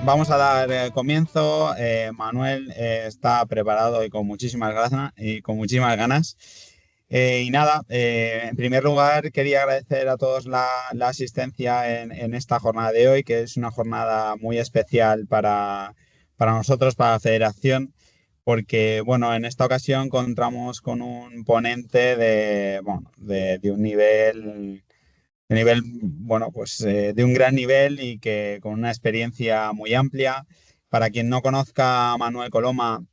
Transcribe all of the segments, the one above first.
vamos a dar comienzo. Manuel está preparado y con muchísimas ganas. Y nada, en primer lugar quería agradecer a todos la asistencia en esta jornada de hoy, que es una jornada muy especial para nosotros, para la Federación, porque bueno, en esta ocasión contamos con un ponente de un nivel, bueno, pues de un gran nivel y que con una experiencia muy amplia. Para quien no conozca a Manuel Coloma,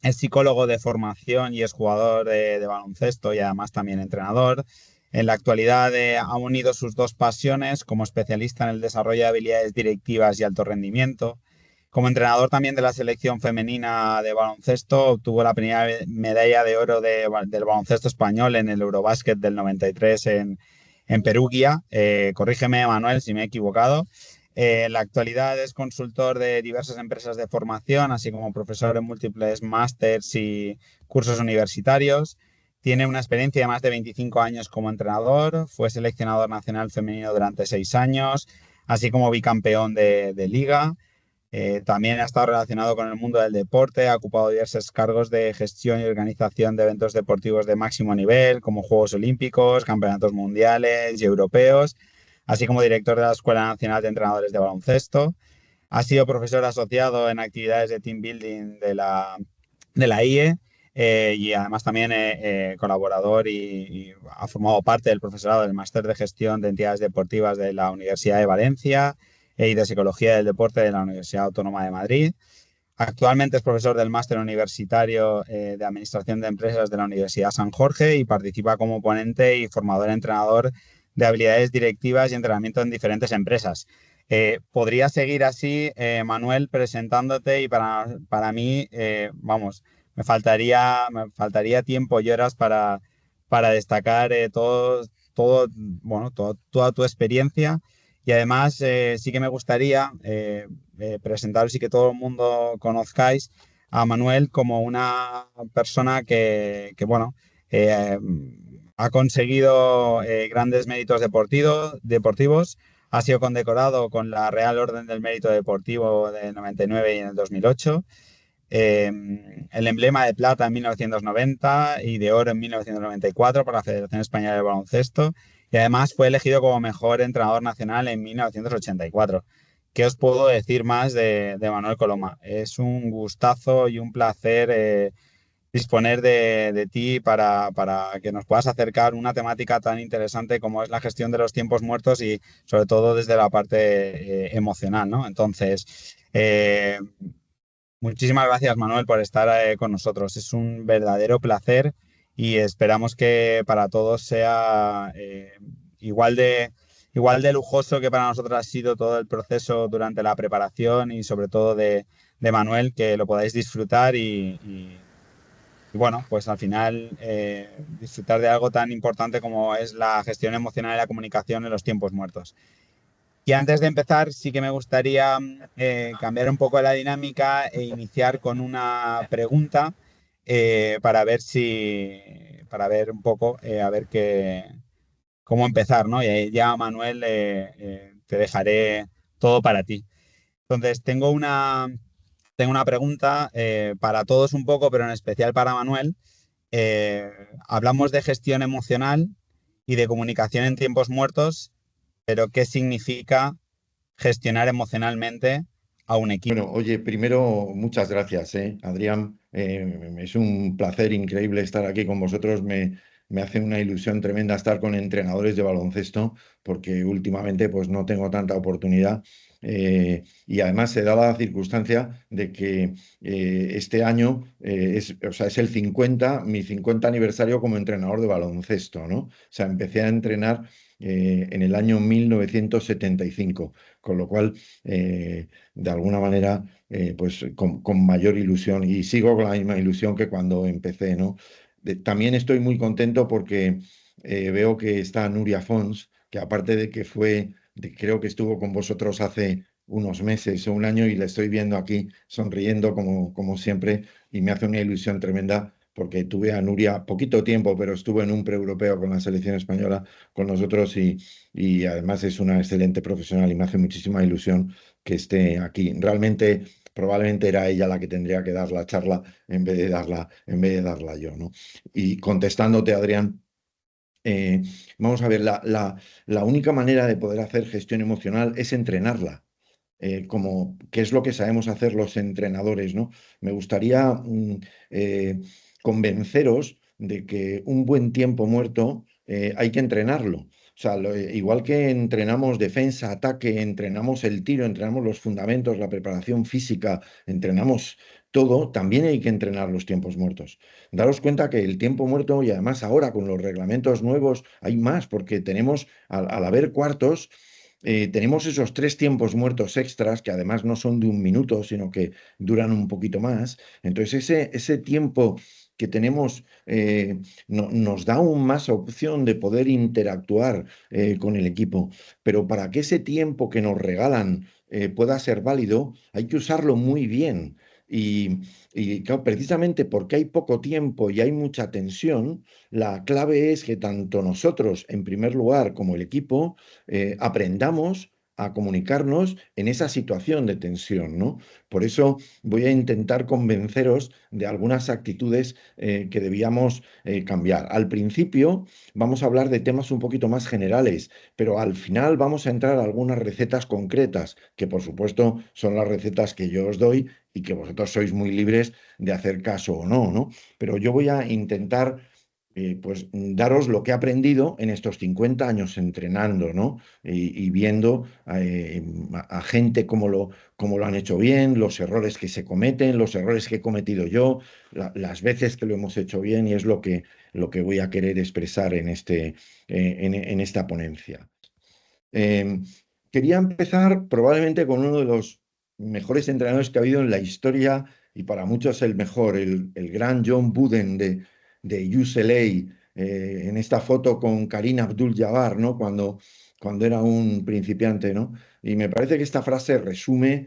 es psicólogo de formación y es jugador de baloncesto y además también entrenador. En la actualidad ha unido sus dos pasiones como especialista en el desarrollo de habilidades directivas y alto rendimiento. Como entrenador también de la selección femenina de baloncesto, obtuvo la primera medalla de oro del baloncesto español en el Eurobásquet del 93 en Perugia. Corrígeme, Manuel, si me he equivocado. En la actualidad es consultor de diversas empresas de formación, así como profesor en múltiples másters y cursos universitarios. Tiene una experiencia de más de 25 años como entrenador. Fue seleccionador nacional femenino durante 6 años, así como bicampeón de liga. También ha estado relacionado con el mundo del deporte, ha ocupado diversos cargos de gestión y organización de eventos deportivos de máximo nivel, como Juegos Olímpicos, Campeonatos Mundiales y Europeos, así como director de la Escuela Nacional de Entrenadores de Baloncesto. Ha sido profesor asociado en actividades de team building de la IE, y además también colaborador y ha formado parte del profesorado del Máster de Gestión de Entidades Deportivas de la Universidad de Valencia y de Psicología del Deporte de la Universidad Autónoma de Madrid. Actualmente es profesor del Máster Universitario de Administración de Empresas de la Universidad San Jorge y participa como ponente y formador-entrenador de habilidades directivas y entrenamiento en diferentes empresas. Podría seguir así, Manuel, presentándote y para mí, vamos, me faltaría tiempo y horas para destacar toda tu experiencia. Y además, sí que me gustaría presentaros y que todo el mundo conozcáis a Manuel como una persona que eh, ha conseguido grandes méritos deportivos. Ha sido condecorado con la Real Orden del Mérito Deportivo del 99 y en el 2008. El emblema de plata en 1990 y de oro en 1994 por la Federación Española de Baloncesto, y además fue elegido como mejor entrenador nacional en 1984. ¿Qué os puedo decir más de Manuel Coloma? Es un gustazo y un placer disponer de ti para que nos puedas acercar una temática tan interesante como es la gestión de los tiempos muertos y sobre todo desde la parte emocional, ¿no? Entonces, muchísimas gracias, Manuel, por estar con nosotros. Es un verdadero placer y esperamos que para todos sea igual de lujoso que para nosotros ha sido todo el proceso durante la preparación y sobre todo de Manuel, que lo podáis disfrutar y bueno, pues al final disfrutar de algo tan importante como es la gestión emocional y la comunicación en los tiempos muertos. Y antes de empezar, sí que me gustaría cambiar un poco la dinámica e iniciar con una pregunta para ver un poco, a ver cómo empezar, ¿no? Y ahí ya, Manuel, te dejaré todo para ti. Entonces, tengo una pregunta para todos un poco, pero en especial para Manuel. Eh, Hablamos de gestión emocional y de comunicación en tiempos muertos, pero ¿qué significa gestionar emocionalmente a un Bueno, equipo? oye, primero, muchas gracias, Adrián. Es un placer increíble estar aquí con vosotros. Me hace una ilusión tremenda estar con entrenadores de baloncesto, porque últimamente pues, no tengo tanta oportunidad. Y además se da la circunstancia de que este año o sea, es mi 50 aniversario como entrenador de baloncesto, ¿no? O sea, empecé a entrenar en el año 1975, con lo cual de alguna manera, pues con mayor ilusión y sigo con la misma ilusión que cuando empecé, ¿no? También estoy muy contento porque veo que está Nuria Fons, que aparte de que creo que estuvo con vosotros hace unos meses o un año y la estoy viendo aquí sonriendo como siempre y me hace una ilusión tremenda porque tuve a Nuria poquito tiempo, pero estuvo en un pre-europeo con la selección española con nosotros y además es una excelente profesional y me hace muchísima ilusión que esté aquí. Realmente, probablemente era ella la que tendría que dar la charla en vez de darla yo, ¿no? Y contestándote, Adrián, eh, vamos a ver, la única manera de poder hacer gestión emocional es entrenarla. Como qué es lo que sabemos hacer los entrenadores, ¿no? Me gustaría eh, convenceros de que un buen tiempo muerto hay que entrenarlo. O sea, igual que entrenamos defensa, ataque, entrenamos el tiro, entrenamos los fundamentos, la preparación física, entrenamos todo, también hay que entrenar los tiempos muertos. Daros cuenta que el tiempo muerto, y además ahora con los reglamentos nuevos, hay más, porque tenemos, al haber cuartos, tenemos esos 3 tiempos muertos extras, que además no son de 1 minuto, sino que duran un poquito más. Entonces, ese tiempo que tenemos nos da aún más opción de poder interactuar con el equipo. Pero para que ese tiempo que nos regalan pueda ser válido, hay que usarlo muy bien. Y claro, precisamente porque hay poco tiempo y hay mucha tensión, la clave es que tanto nosotros, en primer lugar, como el equipo, aprendamos a comunicarnos en esa situación de tensión, ¿no? Por eso voy a intentar convenceros de algunas actitudes que debíamos cambiar. Al principio vamos a hablar de temas un poquito más generales, pero al final vamos a entrar a algunas recetas concretas, que por supuesto son las recetas que yo os doy y que vosotros sois muy libres de hacer caso o no, ¿no? Pero yo voy a intentar pues daros lo que he aprendido en estos 50 años entrenando, ¿no? Y viendo a gente cómo lo han hecho bien, los errores que se cometen, los errores que he cometido yo, las veces que lo hemos hecho bien, y es lo que voy a querer expresar en esta ponencia. Eh, Quería empezar probablemente con uno de los mejores entrenadores que ha habido en la historia, y para muchos el mejor, el gran John Wooden de UCLA, en esta foto con Kareem Abdul-Jabbar, ¿no? Cuando era un principiante, ¿no? Y me parece que esta frase resume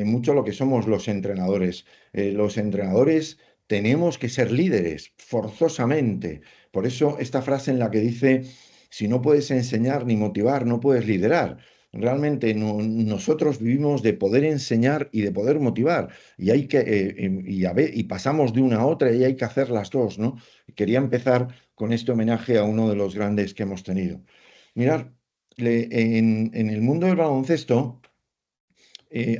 mucho lo que somos los entrenadores. Los entrenadores tenemos que ser líderes, forzosamente. Por eso esta frase en la que dice: si no puedes enseñar ni motivar, no puedes liderar. Realmente nosotros vivimos de poder enseñar y de poder motivar, y y pasamos de una a otra, y hay que hacer las dos, ¿no? Quería empezar con este homenaje a uno de los grandes que hemos tenido. Mirad, en el mundo del baloncesto,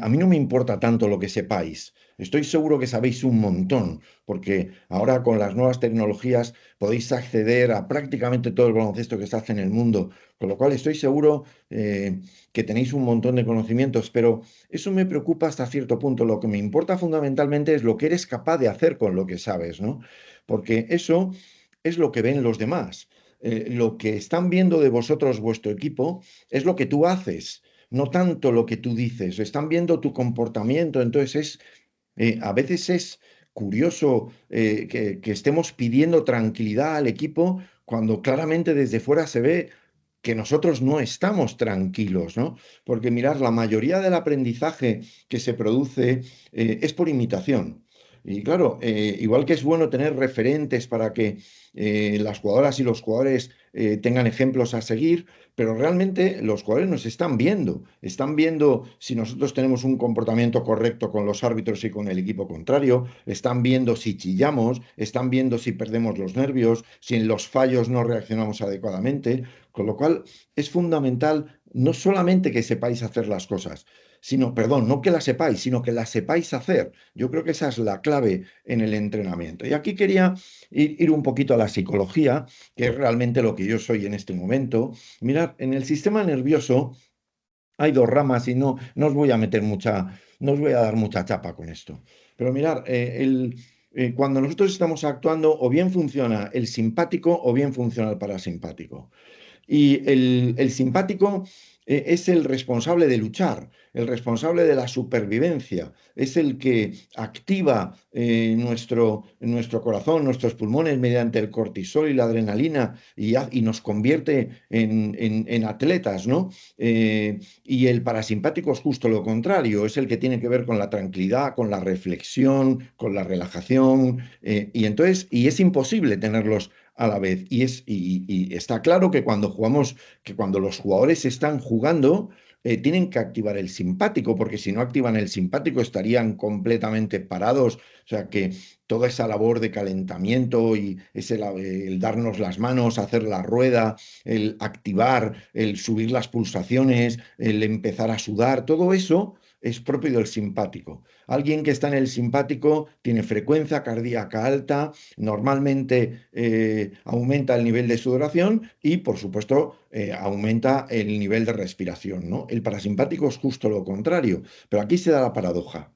a mí no me importa tanto lo que sepáis. Estoy seguro que sabéis un montón, porque ahora con las nuevas tecnologías podéis acceder a prácticamente todo el baloncesto que se hace en el mundo, con lo cual estoy seguro que tenéis un montón de conocimientos, pero eso me preocupa hasta cierto punto. Lo que me importa fundamentalmente es lo que eres capaz de hacer con lo que sabes, ¿no? Porque eso es lo que ven los demás. Lo que están viendo de vosotros, vuestro equipo, es lo que tú haces, no tanto lo que tú dices. Están viendo tu comportamiento. Entonces a veces es curioso que estemos pidiendo tranquilidad al equipo cuando claramente desde fuera se ve que nosotros no estamos tranquilos, ¿no? Porque mirar, la mayoría del aprendizaje que se produce es por imitación. Y claro, igual que es bueno tener referentes para que las jugadoras y los jugadores tengan ejemplos a seguir, pero realmente los jugadores nos están viendo si nosotros tenemos un comportamiento correcto con los árbitros y con el equipo contrario, están viendo si chillamos, están viendo si perdemos los nervios, si en los fallos no reaccionamos adecuadamente, con lo cual es fundamental no solamente que sepáis hacer las cosas, sino, perdón, no que las sepáis, sino que las sepáis hacer. Yo creo que esa es la clave en el entrenamiento. Y aquí quería ir un poquito a la psicología, que es realmente lo que yo soy en este momento. Mirad, en el sistema nervioso hay dos ramas, y no os voy a meter no os voy a dar mucha chapa con esto. Pero mirad, cuando nosotros estamos actuando, o bien funciona el simpático o bien funciona el parasimpático. Y el simpático es el responsable de luchar, el responsable de la supervivencia, es el que activa nuestro corazón, nuestros pulmones mediante el cortisol y la adrenalina, y nos convierte en atletas, ¿no? Y el parasimpático es justo lo contrario, es el que tiene que ver con la tranquilidad, con la reflexión, con la relajación, y es imposible tenerlos a la vez. Y está claro que cuando los jugadores están jugando, tienen que activar el simpático, porque si no activan el simpático estarían completamente parados. O sea que toda esa labor de calentamiento y el darnos las manos, hacer la rueda, el activar, el subir las pulsaciones, el empezar a sudar, todo eso es propio del simpático. Alguien que está en el simpático tiene frecuencia cardíaca alta, normalmente aumenta el nivel de sudoración y, por supuesto, aumenta el nivel de respiración, ¿no? El parasimpático es justo lo contrario, pero aquí se da la paradoja.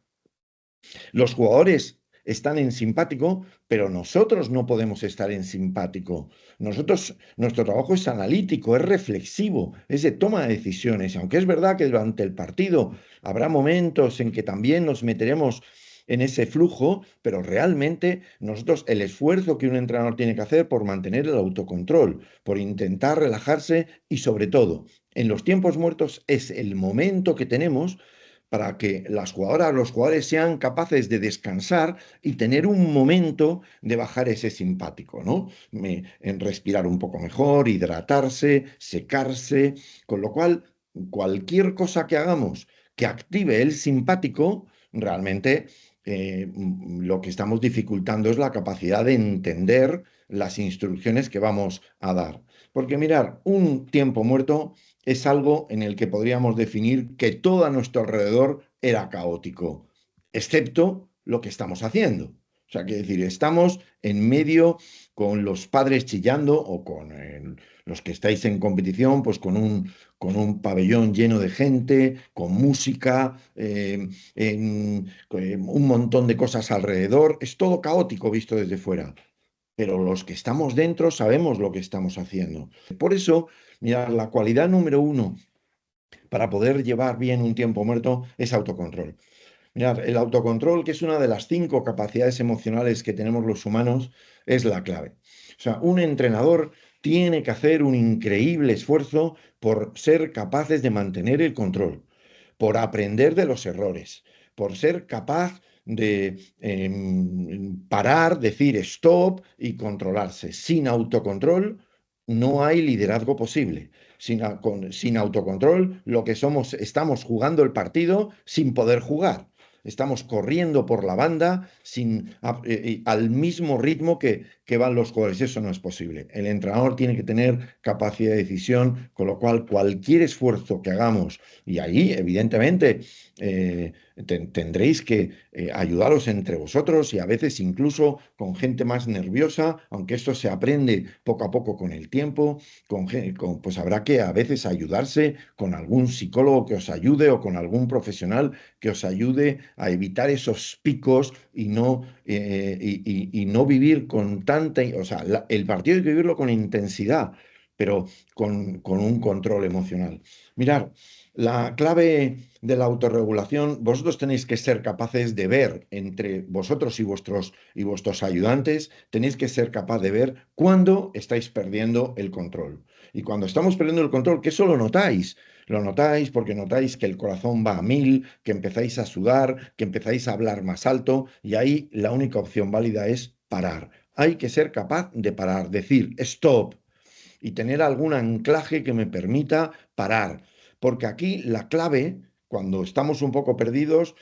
Los jugadores están en simpático, pero nosotros no podemos estar en simpático. Nuestro trabajo es analítico, es reflexivo, es de toma de decisiones. Aunque es verdad que durante el partido habrá momentos en que también nos meteremos en ese flujo, pero realmente nosotros el esfuerzo que un entrenador tiene que hacer por mantener el autocontrol, por intentar relajarse y sobre todo en los tiempos muertos es el momento que tenemos para que las jugadoras, los jugadores sean capaces de descansar y tener un momento de bajar ese simpático, ¿no? En respirar un poco mejor, hidratarse, secarse, con lo cual cualquier cosa que hagamos que active el simpático, realmente lo que estamos dificultando es la capacidad de entender las instrucciones que vamos a dar. Porque mirar, un tiempo muerto es algo en el que podríamos definir que todo a nuestro alrededor era caótico, excepto lo que estamos haciendo. O sea, que decir, estamos en medio con los padres chillando o con los que estáis en competición, pues con un pabellón lleno de gente, con música, un montón de cosas alrededor. Es todo caótico visto desde fuera, pero los que estamos dentro sabemos lo que estamos haciendo. Por eso, mira, la cualidad número uno para poder llevar bien un tiempo muerto es autocontrol. Mirad, el autocontrol, que es una de las 5 capacidades emocionales que tenemos los humanos, es la clave. O sea, un entrenador tiene que hacer un increíble esfuerzo por ser capaces de mantener el control, por aprender de los errores, por ser capaz de parar, decir stop y controlarse. Sin autocontrol no hay liderazgo posible. Sin autocontrol, lo que somos, estamos jugando el partido sin poder jugar. Estamos corriendo por la banda al mismo ritmo que van los jugadores. Eso no es posible. El entrenador tiene que tener capacidad de decisión, con lo cual cualquier esfuerzo que hagamos, y ahí evidentemente tendréis que ayudaros entre vosotros y a veces incluso con gente más nerviosa, aunque esto se aprende poco a poco con el tiempo, pues habrá que a veces ayudarse con algún psicólogo que os ayude o con algún profesional que os ayude a evitar esos picos y no vivir con tanta, o sea, el partido hay que vivirlo con intensidad, pero con un control emocional. Mirad, la clave de la autorregulación, vosotros tenéis que ser capaces de ver entre vosotros y vuestros ayudantes, tenéis que ser capaz de ver cuándo estáis perdiendo el control. Y cuando estamos perdiendo el control, que eso lo notáis porque notáis que el corazón va a 1000, que empezáis a sudar, que empezáis a hablar más alto, y ahí la única opción válida es parar. Hay que ser capaz de parar, decir stop y tener algún anclaje que me permita parar. Porque aquí la clave, cuando estamos un poco perdidos,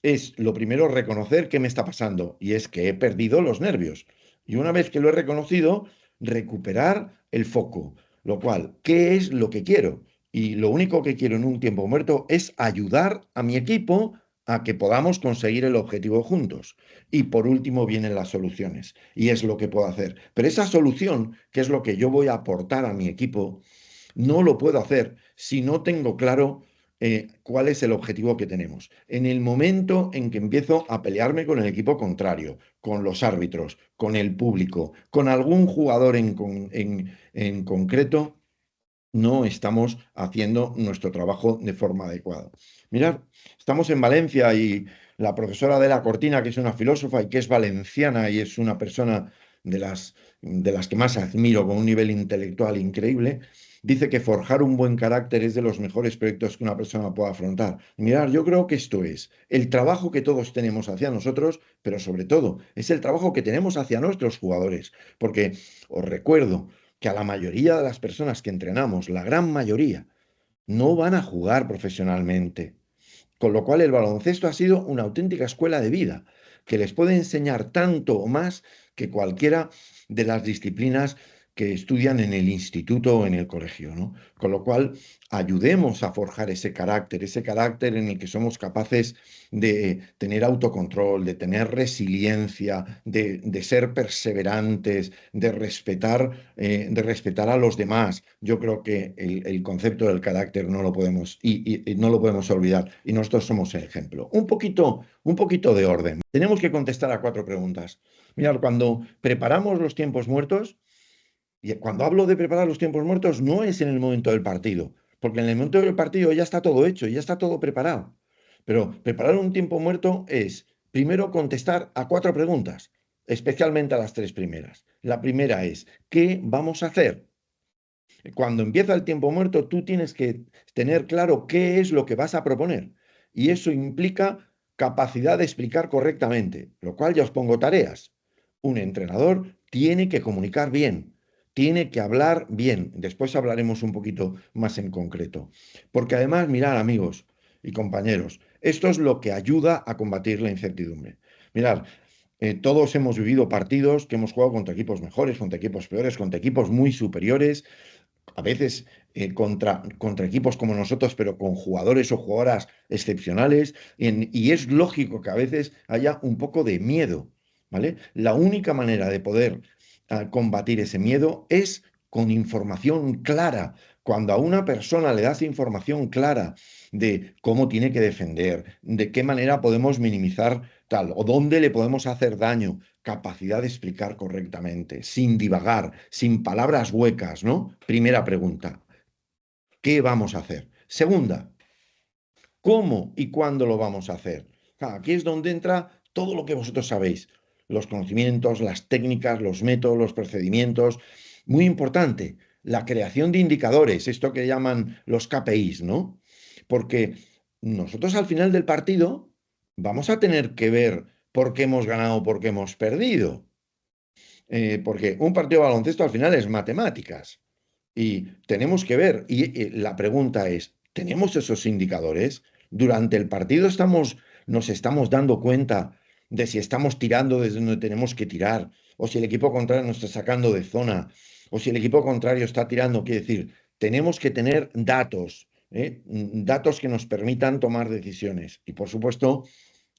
es lo primero reconocer qué me está pasando, y es que he perdido los nervios. Y una vez que lo he reconocido, recuperar el foco. Lo cual, ¿qué es lo que quiero? Y lo único que quiero en un tiempo muerto es ayudar a mi equipo a que podamos conseguir el objetivo juntos. Y por último vienen las soluciones, y es lo que puedo hacer. Pero esa solución, que es lo que yo voy a aportar a mi equipo, no lo puedo hacer si no tengo claro cuál es el objetivo que tenemos. En el momento en que empiezo a pelearme con el equipo contrario, con los árbitros, con el público, con algún jugador en concreto, no estamos haciendo nuestro trabajo de forma adecuada. Mirad, estamos en Valencia y la profesora Adela Cortina, que es una filósofa y que es valenciana y es una persona de las que más admiro con un nivel intelectual increíble, dice que forjar un buen carácter es de los mejores proyectos que una persona pueda afrontar. Mirad, yo creo que esto es el trabajo que todos tenemos hacia nosotros, pero sobre todo es el trabajo que tenemos hacia nuestros jugadores, porque os recuerdo que a la mayoría de las personas que entrenamos, la gran mayoría, no van a jugar profesionalmente. Con lo cual el baloncesto ha sido una auténtica escuela de vida, que les puede enseñar tanto o más que cualquiera de las disciplinas que estudian en el instituto o en el colegio, ¿no? Con lo cual, ayudemos a forjar ese carácter en el que somos capaces de tener autocontrol, de tener resiliencia, de ser perseverantes, de respetar a los demás. Yo creo que el concepto del carácter no lo podemos, y no lo podemos olvidar. Y nosotros somos el ejemplo. Un poquito de orden. Tenemos que contestar a 4 preguntas. Mirad, cuando preparamos los tiempos muertos, y cuando hablo de preparar los tiempos muertos, no es en el momento del partido, porque en el momento del partido ya está todo hecho, ya está todo preparado. Pero preparar un tiempo muerto es, primero, contestar a 4 preguntas, especialmente a las 3 primeras. La primera es, ¿qué vamos a hacer? Cuando empieza el tiempo muerto, tú tienes que tener claro qué es lo que vas a proponer. Y eso implica capacidad de explicar correctamente, lo cual ya os pongo tareas. Un entrenador tiene que comunicar bien, tiene que hablar bien. Después hablaremos un poquito más en concreto. Porque además, mirad, amigos y compañeros, esto es lo que ayuda a combatir la incertidumbre. Mirad, todos hemos vivido partidos que hemos jugado contra equipos mejores, contra equipos peores, contra equipos muy superiores, a veces contra equipos como nosotros, pero con jugadores o jugadoras excepcionales, y es lógico que a veces haya un poco de miedo, ¿vale? La única manera de poder combatir ese miedo es con información clara. Cuando a una persona le das información clara de cómo tiene que defender, de qué manera podemos minimizar tal, o dónde le podemos hacer daño, capacidad de explicar correctamente, sin divagar, sin palabras huecas, ¿no? Primera pregunta, ¿qué vamos a hacer? Segunda, ¿cómo y cuándo lo vamos a hacer? Aquí es donde entra todo lo que vosotros sabéis, los conocimientos, las técnicas, los métodos, los procedimientos. Muy importante, la creación de indicadores, esto que llaman los KPIs, ¿no? Porque nosotros al final del partido vamos a tener que ver por qué hemos ganado o por qué hemos perdido. Porque un partido de baloncesto al final es matemáticas y tenemos que ver, y la pregunta es, ¿tenemos esos indicadores? Durante el partido nos estamos dando cuenta de si estamos tirando desde donde tenemos que tirar, o si el equipo contrario nos está sacando de zona, o si el equipo contrario está tirando, quiere decir, tenemos que tener datos, datos que nos permitan tomar decisiones. Y por supuesto,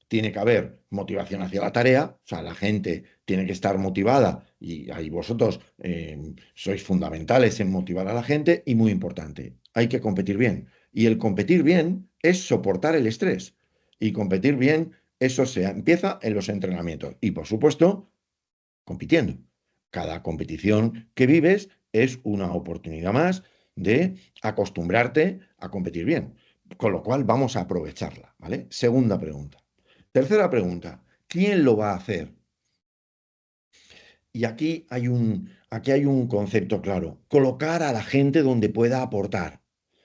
tiene que haber motivación hacia la tarea, o sea, la gente tiene que estar motivada y ahí vosotros sois fundamentales en motivar a la gente y muy importante, hay que competir bien. Y el competir bien es soportar el estrés y competir bien, eso se empieza en los entrenamientos y por supuesto compitiendo. Cada competición que vives es una oportunidad más de acostumbrarte a competir bien, con lo cual vamos a aprovecharla, ¿vale? Segunda pregunta. Tercera pregunta, ¿quién lo va a hacer? Y aquí hay un concepto claro, colocar a la gente donde pueda aportar.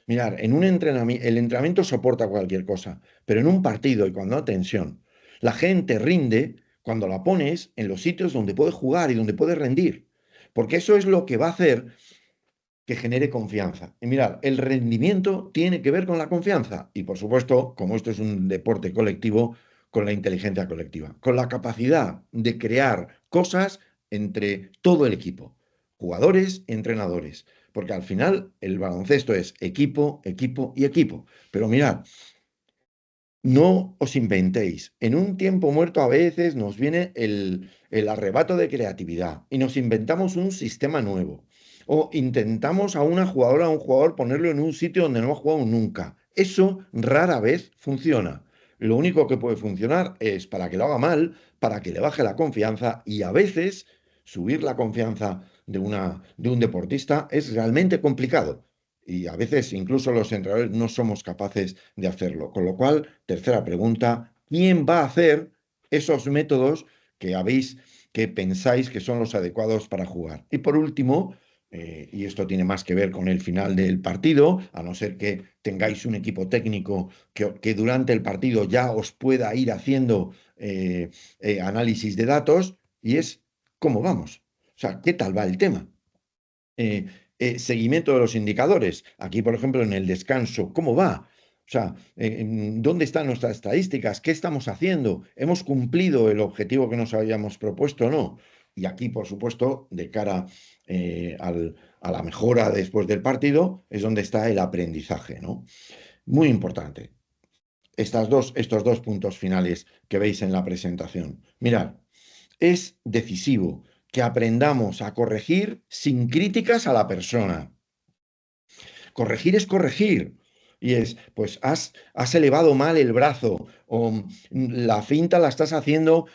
Mirar, en un entrenamiento, el entrenamiento soporta cualquier cosa, pero en un partido y cuando hay tensión, la gente rinde cuando la pones en los sitios donde puede jugar y donde puede rendir, porque eso es lo que va a hacer que genere confianza. Y mirad, el rendimiento tiene que ver con la confianza y, por supuesto, como esto es un deporte colectivo, con la inteligencia colectiva, con la capacidad de crear cosas entre todo el equipo, jugadores, entrenadores, porque al final el baloncesto es equipo, equipo y equipo. Pero mirad, no os inventéis. En un tiempo muerto a veces nos viene el arrebato de creatividad y nos inventamos un sistema nuevo. O intentamos a una jugadora o a un jugador ponerlo en un sitio donde no ha jugado nunca. Eso rara vez funciona. Lo único que puede funcionar es para que lo haga mal, para que le baje la confianza y a veces subir la confianza de un deportista es realmente complicado. Y a veces incluso los entrenadores no somos capaces de hacerlo. Con lo cual, tercera pregunta, ¿quién va a hacer esos métodos que pensáis que son los adecuados para jugar? Y por último, y esto tiene más que ver con el final del partido, a no ser que tengáis un equipo técnico que durante el partido ya os pueda ir haciendo análisis de datos, y es cómo vamos. O sea, ¿qué tal va el tema? seguimiento de los indicadores. Aquí, por ejemplo, en el descanso, ¿cómo va? O sea, ¿dónde están nuestras estadísticas? ¿Qué estamos haciendo? ¿Hemos cumplido el objetivo que nos habíamos propuesto o no? Y aquí, por supuesto, de cara a la mejora después del partido, es donde está el aprendizaje, ¿no? Muy importante. Estos dos puntos finales que veis en la presentación. Mirad, es decisivo que aprendamos a corregir sin críticas a la persona. Corregir es corregir. Y es, pues has elevado mal el brazo, o la finta la estás haciendo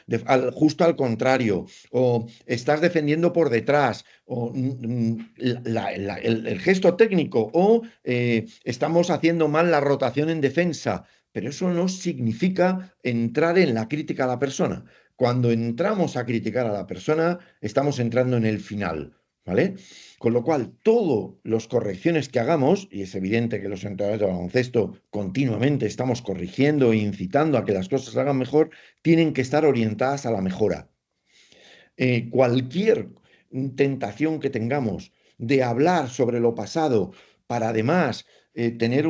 justo al contrario, o estás defendiendo por detrás, o el gesto técnico, o estamos haciendo mal la rotación en defensa. Pero eso no significa entrar en la crítica a la persona. Cuando entramos a criticar a la persona, estamos entrando en el final, ¿vale? Con lo cual, todas las correcciones que hagamos, y es evidente que los entrenadores de baloncesto continuamente estamos corrigiendo e incitando a que las cosas se hagan mejor, tienen que estar orientadas a la mejora. Cualquier tentación que tengamos de hablar sobre lo pasado para además tener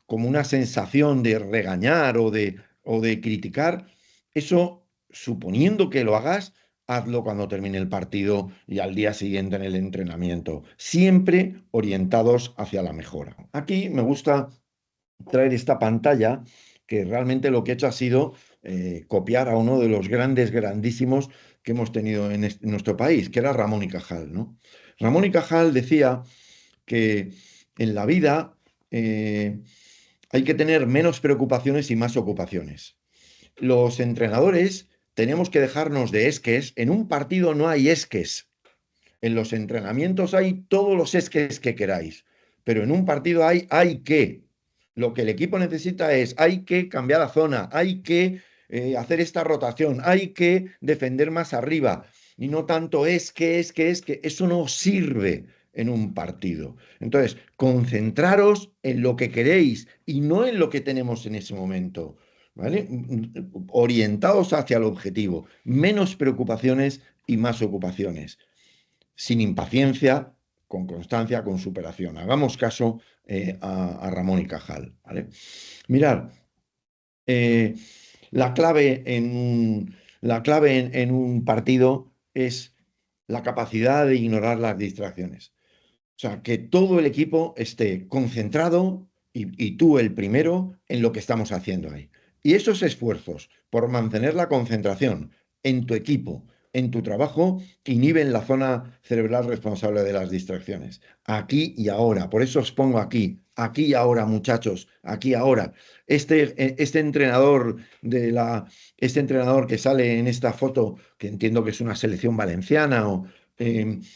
como una sensación de regañar o de criticar, eso, suponiendo que lo hagas, hazlo cuando termine el partido y al día siguiente en el entrenamiento, siempre orientados hacia la mejora. Aquí me gusta traer esta pantalla que realmente lo que he hecho ha sido copiar a uno de los grandísimos que hemos tenido en nuestro país, que era Ramón y Cajal, ¿no? Ramón y Cajal decía que en la vida hay que tener menos preocupaciones y más ocupaciones. Los entrenadores tenemos que dejarnos de esques. En un partido no hay esques. En los entrenamientos hay todos los esques que queráis, pero en un partido hay que. Lo que el equipo necesita es, hay que cambiar la zona, hay que hacer esta rotación, hay que defender más arriba. Y no tanto es que. Eso no sirve en un partido. Entonces, concentraros en lo que queréis y no en lo que tenemos en ese momento. ¿Vale? Orientados hacia el objetivo, menos preocupaciones y más ocupaciones, sin impaciencia, con constancia, con superación. Hagamos caso a Ramón y Cajal, ¿vale? Mirad, eh, la clave en un partido es la capacidad de ignorar las distracciones. O sea, que todo el equipo esté concentrado y tú el primero en lo que estamos haciendo ahí. Y esos esfuerzos por mantener la concentración en tu equipo, en tu trabajo, inhiben la zona cerebral responsable de las distracciones. Aquí y ahora. Por eso os pongo aquí y ahora, muchachos, aquí y ahora. Este entrenador este entrenador que sale en esta foto, que entiendo que es una selección valenciana o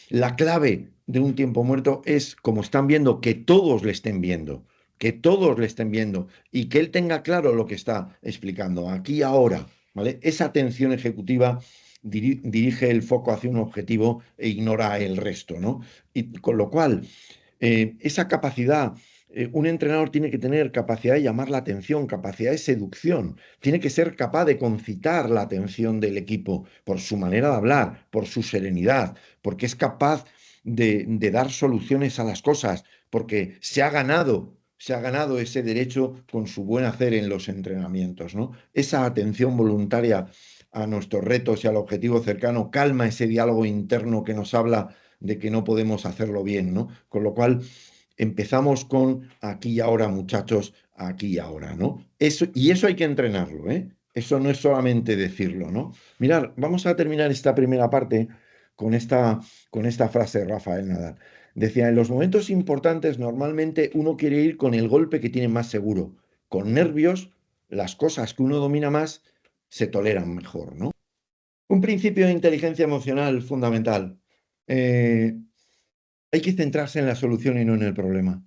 la clave de un tiempo muerto es, como están viendo, que todos le estén viendo, que todos le estén viendo y que él tenga claro lo que está explicando aquí y ahora, ¿vale? Esa atención ejecutiva dirige el foco hacia un objetivo e ignora el resto, ¿no? Y con lo cual, esa capacidad, un entrenador tiene que tener capacidad de llamar la atención, capacidad de seducción, tiene que ser capaz de concitar la atención del equipo por su manera de hablar, por su serenidad, porque es capaz de dar soluciones a las cosas, porque se ha ganado ese derecho con su buen hacer en los entrenamientos, ¿no? Esa atención voluntaria a nuestros retos y al objetivo cercano calma ese diálogo interno que nos habla de que no podemos hacerlo bien, ¿no? Con lo cual empezamos con aquí y ahora, muchachos, aquí y ahora, ¿no? Y eso hay que entrenarlo, ¿eh? Eso no es solamente decirlo, ¿no? Mirad, vamos a terminar esta primera parte con esta frase de Rafael Nadal. Decía, en los momentos importantes normalmente uno quiere ir con el golpe que tiene más seguro. Con nervios, las cosas que uno domina más se toleran mejor, ¿no? Un principio de inteligencia emocional fundamental. Eh, Hay que centrarse en la solución y no en el problema.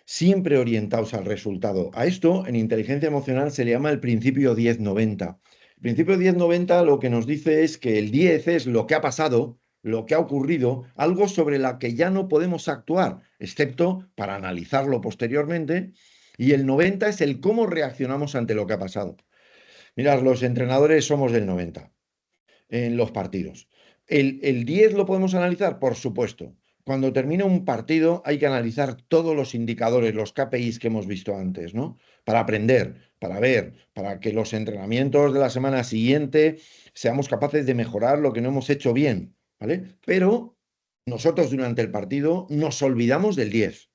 Siempre orientados al resultado. A esto, en inteligencia emocional, se le llama el principio 10-90. El principio 10-90 lo que nos dice es que el 10 es lo que ha pasado, lo que ha ocurrido, algo sobre la que ya no podemos actuar, excepto para analizarlo posteriormente, y el 90 es el cómo reaccionamos ante lo que ha pasado. Mirad, los entrenadores somos del 90 en los partidos. ¿El 10 lo podemos analizar? Por supuesto. cuando termina un partido hay que analizar todos los indicadores, los KPIs que hemos visto antes, ¿no? Para aprender, para ver, para que los entrenamientos de la semana siguiente seamos capaces de mejorar lo que no hemos hecho bien, ¿vale? Pero nosotros durante el partido nos olvidamos del 10.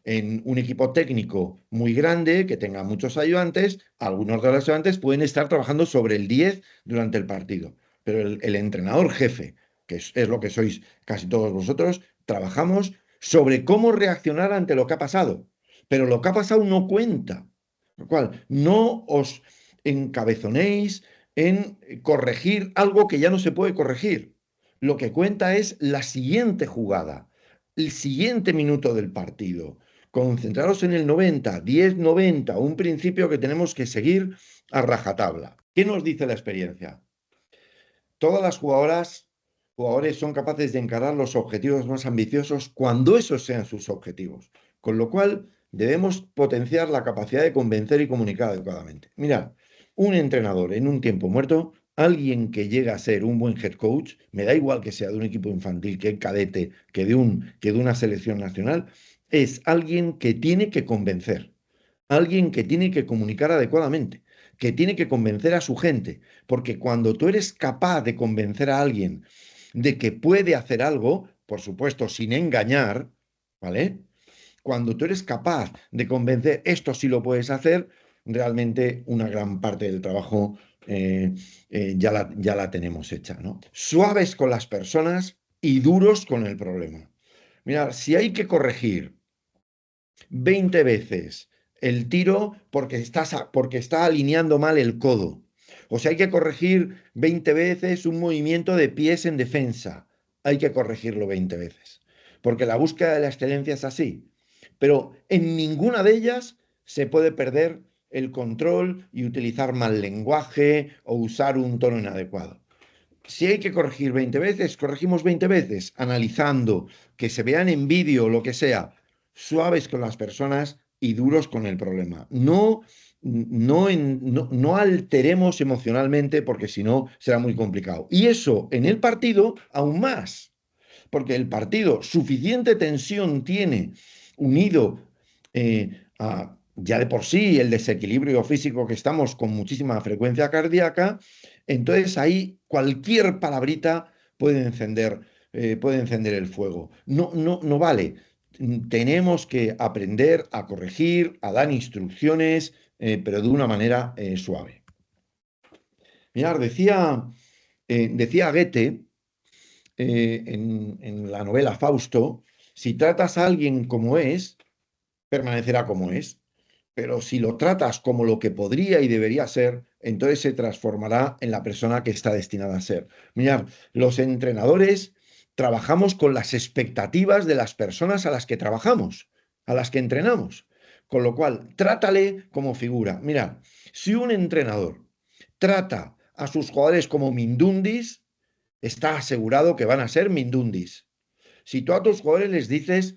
En un equipo técnico muy grande, que tenga muchos ayudantes, algunos de los ayudantes pueden estar trabajando sobre el 10 durante el partido. Pero el entrenador jefe, que es lo que sois casi todos vosotros, trabajamos sobre cómo reaccionar ante lo que ha pasado. Pero lo que ha pasado no cuenta. Lo cual, no os encabezonéis en corregir algo que ya no se puede corregir. Lo que cuenta es la siguiente jugada, el siguiente minuto del partido. Concentraros en el 90, 10-90, un principio que tenemos que seguir a rajatabla. ¿Qué nos dice la experiencia? Todas las jugadores son capaces de encarar los objetivos más ambiciosos cuando esos sean sus objetivos. Con lo cual, debemos potenciar la capacidad de convencer y comunicar adecuadamente. Mirad, un entrenador en un tiempo muerto, alguien que llega a ser un buen head coach, me da igual que sea de un equipo infantil, que cadete, que de una selección nacional, es alguien que tiene que convencer, alguien que tiene que comunicar adecuadamente, que tiene que convencer a su gente, porque cuando tú eres capaz de convencer a alguien de que puede hacer algo, por supuesto, sin engañar, ¿vale? Cuando tú eres capaz de convencer, esto sí lo puedes hacer, realmente una gran parte del trabajo ya la tenemos hecha, ¿no? Suaves con las personas y duros con el problema. Mira, si hay que corregir 20 veces el tiro porque está alineando mal el codo. O sea, hay que corregir 20 veces un movimiento de pies en defensa. Hay que corregirlo 20 veces. Porque la búsqueda de la excelencia es así. Pero en ninguna de ellas se puede perder el control y utilizar mal lenguaje o usar un tono inadecuado. Si hay que corregir 20 veces, corregimos 20 veces, analizando, que se vean en vídeo, lo que sea, suaves con las personas y duros con el problema. No alteremos emocionalmente porque si no será muy complicado. Y eso en el partido aún más, porque el partido suficiente tensión tiene unido ya de por sí el desequilibrio físico que estamos con muchísima frecuencia cardíaca, entonces ahí cualquier palabrita puede encender el fuego. No vale. Tenemos que aprender a corregir, a dar instrucciones, pero de una manera suave. Mirad, decía Goethe en la novela Fausto, si tratas a alguien como es, permanecerá como es. Pero si lo tratas como lo que podría y debería ser, entonces se transformará en la persona que está destinada a ser. Mirad, los entrenadores trabajamos con las expectativas de las personas a las que trabajamos, a las que entrenamos. Con lo cual, trátale como figura. Mirad, si un entrenador trata a sus jugadores como mindundis, está asegurado que van a ser mindundis. Si tú a tus jugadores les dices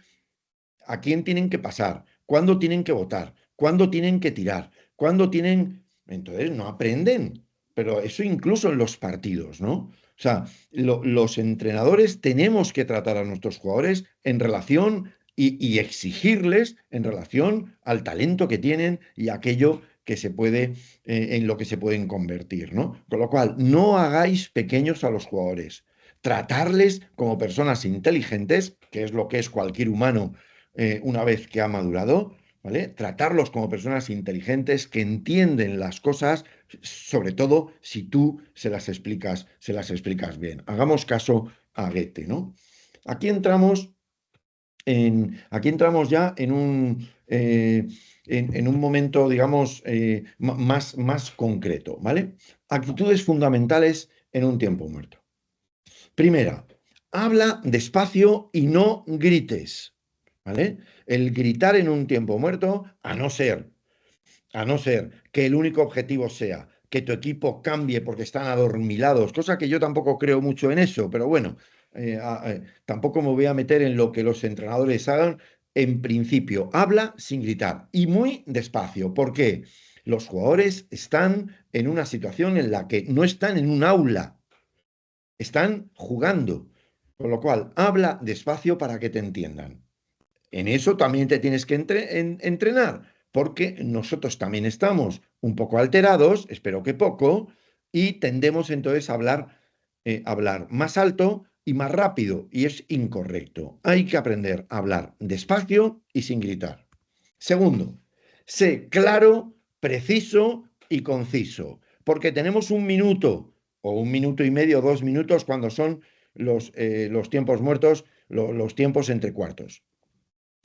a quién tienen que pasar, cuándo tienen que votar, cuándo tienen que tirar, cuándo tienen... Entonces no aprenden, pero eso incluso en los partidos, ¿no? O sea, los entrenadores tenemos que tratar a nuestros jugadores en relación y exigirles en relación al talento que tienen y aquello que se puede, en lo que se pueden convertir, ¿no? Con lo cual, no hagáis pequeños a los jugadores. Tratarles como personas inteligentes, que es lo que es cualquier humano una vez que ha madurado, ¿vale? Tratarlos como personas inteligentes que entienden las cosas, sobre todo si tú se las explicas bien. Hagamos caso a Goethe, ¿no? Aquí entramos, aquí entramos ya en un momento, digamos, más concreto, ¿vale? Actitudes fundamentales en un tiempo muerto. Primera, habla despacio y no grites. ¿Vale? El gritar en un tiempo muerto, a no ser que el único objetivo sea que tu equipo cambie porque están adormilados, cosa que yo tampoco creo mucho en eso, pero bueno, tampoco me voy a meter en lo que los entrenadores hagan. En principio, habla sin gritar y muy despacio. ¿Por qué? Los jugadores están en una situación en la que no están en un aula, están jugando. Con lo cual, habla despacio para que te entiendan. En eso también te tienes que entrenar, porque nosotros también estamos un poco alterados, espero que poco, y tendemos entonces a hablar más alto y más rápido, y es incorrecto. Hay que aprender a hablar despacio y sin gritar. Segundo, sé claro, preciso y conciso, porque tenemos un minuto o un minuto y medio, 2 minutos cuando son los tiempos muertos, los tiempos entre cuartos.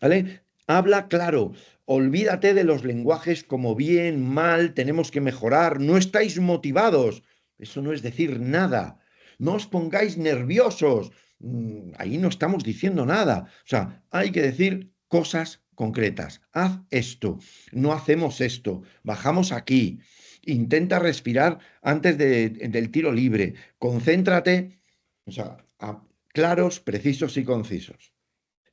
¿Vale? Habla claro, olvídate de los lenguajes como bien, mal, tenemos que mejorar, no estáis motivados. Eso no es decir nada. No os pongáis nerviosos. Ahí no estamos diciendo nada. O sea, hay que decir cosas concretas. Haz esto, no hacemos esto, bajamos aquí. Intenta respirar antes del tiro libre. Concéntrate, o sea, claros, precisos y concisos.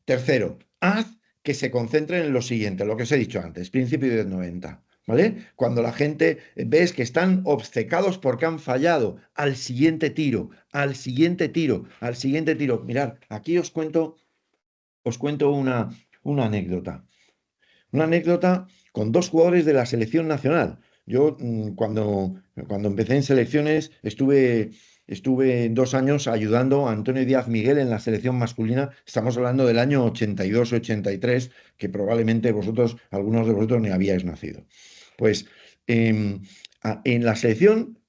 Tercero, haz que se concentren en lo siguiente, lo que os he dicho antes, principio del 90, ¿vale? Cuando la gente ves que están obcecados porque han fallado, al siguiente tiro, al siguiente tiro, al siguiente tiro. Mirad, aquí os cuento una anécdota. Una anécdota con dos jugadores de la selección nacional. Yo cuando empecé en selecciones estuve 2 años ayudando a Antonio Díaz Miguel en la selección masculina. Estamos hablando del año 82-83, que probablemente algunos de vosotros ni habíais nacido. Pues en la selección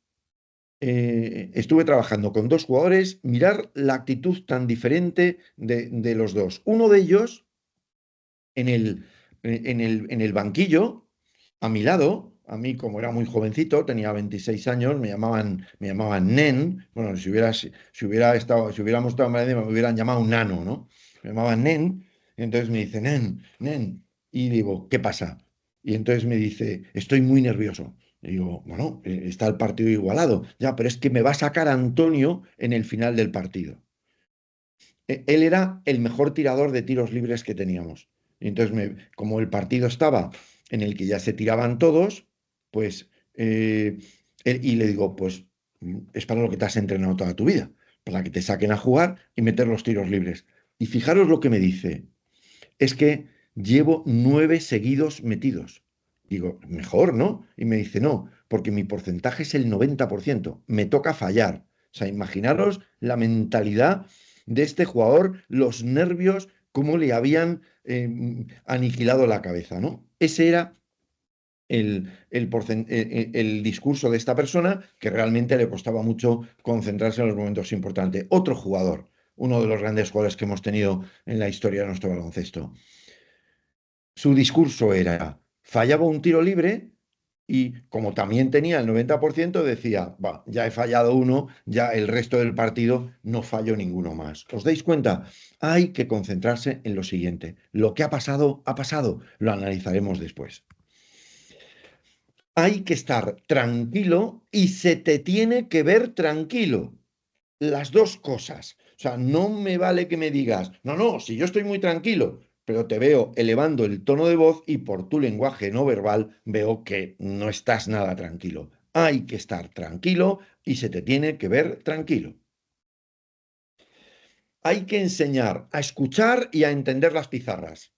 estuve trabajando con dos jugadores, mirar la actitud tan diferente de los dos. Uno de ellos en el banquillo, a mi lado, a mí como era muy jovencito, tenía 26 años, me llamaban Nen. Bueno, si hubiéramos estado en Valencia me hubieran llamado Nano, ¿no? Me llamaban Nen, y entonces me dice, Nen, Nen, y digo, ¿qué pasa? Y entonces me dice, estoy muy nervioso. Y digo, bueno, está el partido igualado, ya, pero es que me va a sacar Antonio en el final del partido. Él era el mejor tirador de tiros libres que teníamos. Y entonces, como el partido estaba en el que ya se tiraban todos, pues, y le digo, pues es para lo que te has entrenado toda tu vida, para que te saquen a jugar y meter los tiros libres. Y fijaros lo que me dice, es que llevo 9 seguidos metidos. Digo, mejor, ¿no? Y me dice, no, porque mi porcentaje es el 90%, me toca fallar. O sea, imaginaros la mentalidad de este jugador, los nervios, cómo le habían aniquilado la cabeza, ¿no? Ese era el discurso de esta persona, que realmente le costaba mucho concentrarse en los momentos importantes. Otro jugador, uno de los grandes jugadores que hemos tenido en la historia de nuestro baloncesto. Su discurso era, fallaba un tiro libre y como también tenía el 90%, decía, va, ya he fallado uno, ya el resto del partido no fallo ninguno más. ¿Os dais cuenta? Hay que concentrarse en lo siguiente. Lo que ha pasado, lo analizaremos después. Hay que estar tranquilo y se te tiene que ver tranquilo. Las dos cosas. O sea, no me vale que me digas, no, no, si yo estoy muy tranquilo, pero te veo elevando el tono de voz y por tu lenguaje no verbal veo que no estás nada tranquilo. Hay que estar tranquilo y se te tiene que ver tranquilo. Hay que enseñar a escuchar y a entender las pizarras.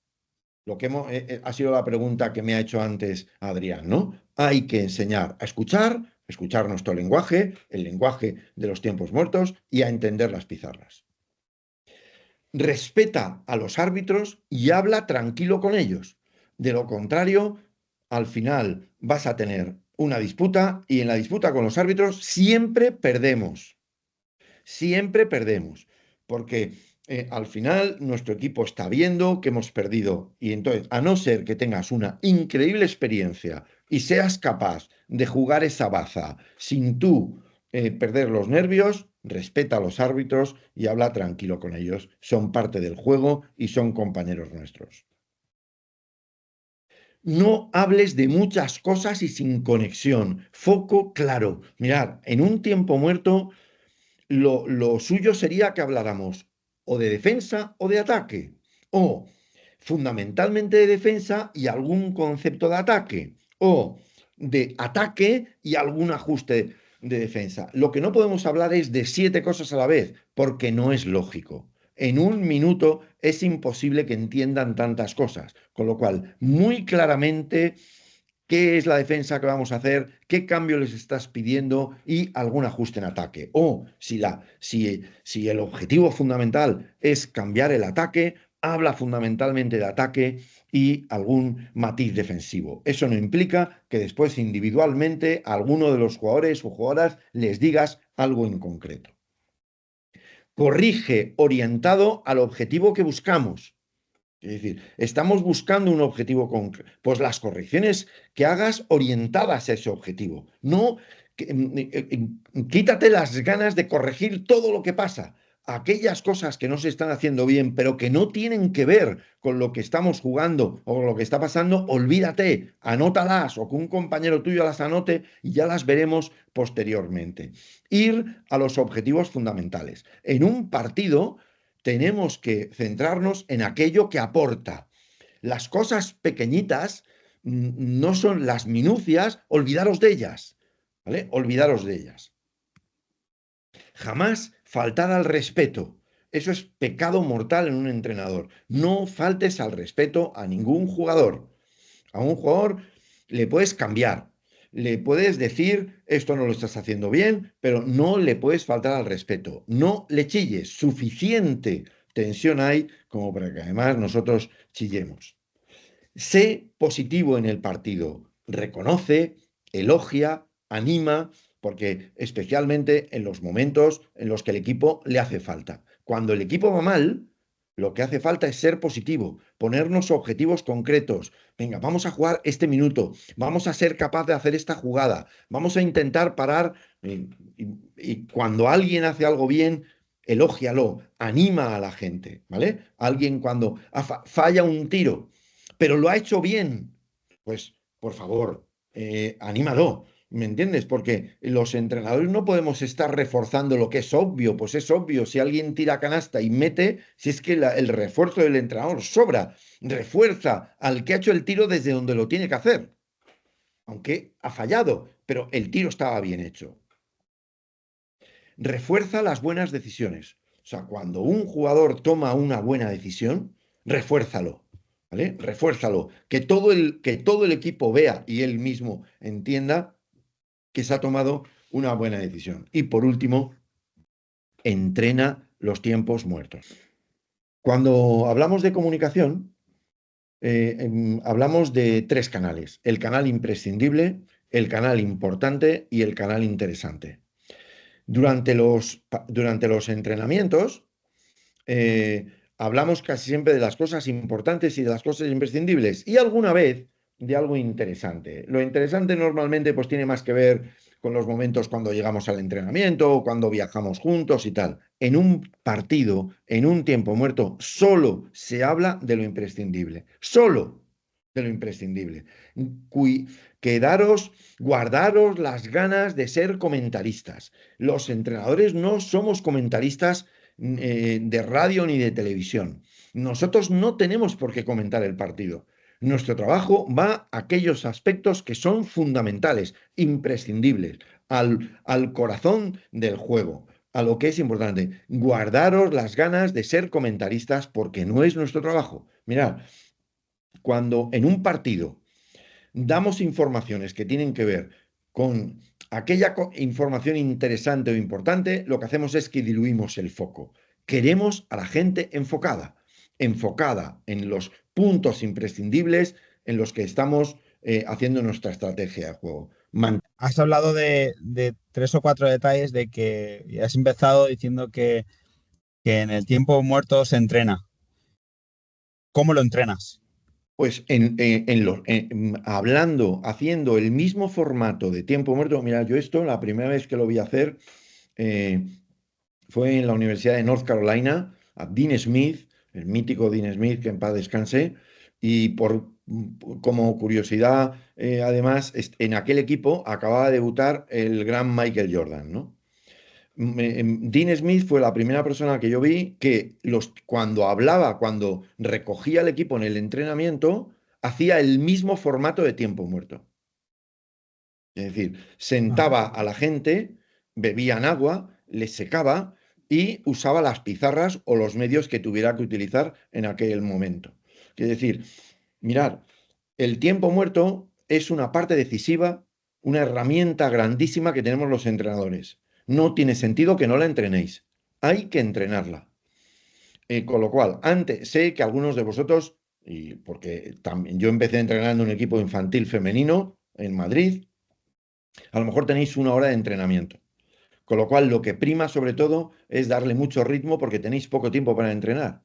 Lo que ha sido la pregunta que me ha hecho antes Adrián, ¿no? Hay que enseñar a escuchar nuestro lenguaje, el lenguaje de los tiempos muertos y a entender las pizarras. Respeta a los árbitros y habla tranquilo con ellos. De lo contrario, al final vas a tener una disputa y en la disputa con los árbitros siempre perdemos. Siempre perdemos. Porque al final nuestro equipo está viendo que hemos perdido y entonces, a no ser que tengas una increíble experiencia y seas capaz de jugar esa baza sin tú perder los nervios, respeta a los árbitros y habla tranquilo con ellos. Son parte del juego y son compañeros nuestros. No hables de muchas cosas y sin conexión. Foco claro. Mirad, en un tiempo muerto, lo suyo sería que habláramos o de defensa o de ataque. O fundamentalmente de defensa y algún concepto de ataque. O de ataque y algún ajuste. de defensa. Lo que no podemos hablar es de 7 cosas a la vez, porque no es lógico. En un minuto es imposible que entiendan tantas cosas, con lo cual, muy claramente, qué es la defensa que vamos a hacer, qué cambio les estás pidiendo y algún ajuste en ataque. O si el objetivo fundamental es cambiar el ataque, habla fundamentalmente de ataque y algún matiz defensivo. Eso no implica que después individualmente a alguno de los jugadores o jugadoras les digas algo en concreto. Corrige orientado al objetivo que buscamos. Es decir, estamos buscando un objetivo concreto. Pues las correcciones que hagas orientadas a ese objetivo. No, quítate las ganas de corregir todo lo que pasa. Aquellas cosas que no se están haciendo bien, pero que no tienen que ver con lo que estamos jugando o lo que está pasando, olvídate, anótalas o que un compañero tuyo las anote y ya las veremos posteriormente. Ir a los objetivos fundamentales. En un partido tenemos que centrarnos en aquello que aporta. Las cosas pequeñitas no son las minucias, olvidaros de ellas, ¿vale? Olvidaros de ellas. Jamás faltar al respeto. Eso es pecado mortal en un entrenador. No faltes al respeto a ningún jugador. A un jugador le puedes cambiar, le puedes decir, esto no lo estás haciendo bien, pero no le puedes faltar al respeto. No le chilles. Suficiente tensión hay como para que además nosotros chillemos. Sé positivo en el partido. Reconoce, elogia, anima, porque especialmente en los momentos en los que el equipo le hace falta. Cuando el equipo va mal, lo que hace falta es ser positivo, ponernos objetivos concretos. Venga, vamos a jugar este minuto, vamos a ser capaz de hacer esta jugada, vamos a intentar parar. Y cuando alguien hace algo bien, elógialo, anima a la gente, ¿vale? Alguien cuando falla un tiro, pero lo ha hecho bien, pues por favor, anímalo. ¿Me entiendes? Porque los entrenadores no podemos estar reforzando lo que es obvio, pues es obvio, si alguien tira canasta y mete, si es que el refuerzo del entrenador sobra, refuerza al que ha hecho el tiro desde donde lo tiene que hacer, aunque ha fallado, pero el tiro estaba bien hecho. Refuerza las buenas decisiones. O sea, cuando un jugador toma una buena decisión, refuérzalo, ¿vale? Refuérzalo, que todo el equipo vea y él mismo entienda que se ha tomado una buena decisión. Y por último, entrena los tiempos muertos. Cuando hablamos de comunicación, hablamos de 3 canales: el canal imprescindible, el canal importante y el canal interesante. Durante los entrenamientos, hablamos casi siempre de las cosas importantes y de las cosas imprescindibles y alguna vez de algo interesante. Lo interesante normalmente pues tiene más que ver con los momentos cuando llegamos al entrenamiento o cuando viajamos juntos y tal. En un partido, en un tiempo muerto, solo se habla de lo imprescindible. Solo de lo imprescindible. Guardaros las ganas de ser comentaristas. Los entrenadores no somos comentaristas de radio ni de televisión. Nosotros no tenemos por qué comentar el partido. Nuestro trabajo va a aquellos aspectos que son fundamentales, imprescindibles, al corazón del juego, a lo que es importante. Guardaros las ganas de ser comentaristas porque no es nuestro trabajo. Mirad, cuando en un partido damos informaciones que tienen que ver con aquella información interesante o importante, lo que hacemos es que diluimos el foco. Queremos a la gente enfocada en los puntos imprescindibles en los que estamos haciendo nuestra estrategia de juego. Has hablado de 3 o 4 detalles de que y has empezado diciendo que en el tiempo muerto se entrena. ¿Cómo lo entrenas? Pues haciendo el mismo formato de tiempo muerto. Mira, yo esto, la primera vez que lo vi hacer, fue en la Universidad de North Carolina, a Dean Smith, el mítico Dean Smith, que en paz descanse, y como curiosidad, además, en aquel equipo acababa de debutar el gran Michael Jordan, ¿no? Dean Smith fue la primera persona que yo vi que cuando recogía el equipo en el entrenamiento, hacía el mismo formato de tiempo muerto. Es decir, Ajá. sentaba a la gente, bebían agua, les secaba y usaba las pizarras o los medios que tuviera que utilizar en aquel momento. Es decir, mirad, el tiempo muerto es una parte decisiva, una herramienta grandísima que tenemos los entrenadores. No tiene sentido que no la entrenéis. Hay que entrenarla. Con lo cual, antes sé que algunos de vosotros, y porque también yo empecé entrenando un equipo infantil femenino en Madrid, a lo mejor tenéis una hora de entrenamiento. Con lo cual, lo que prima sobre todo es darle mucho ritmo porque tenéis poco tiempo para entrenar.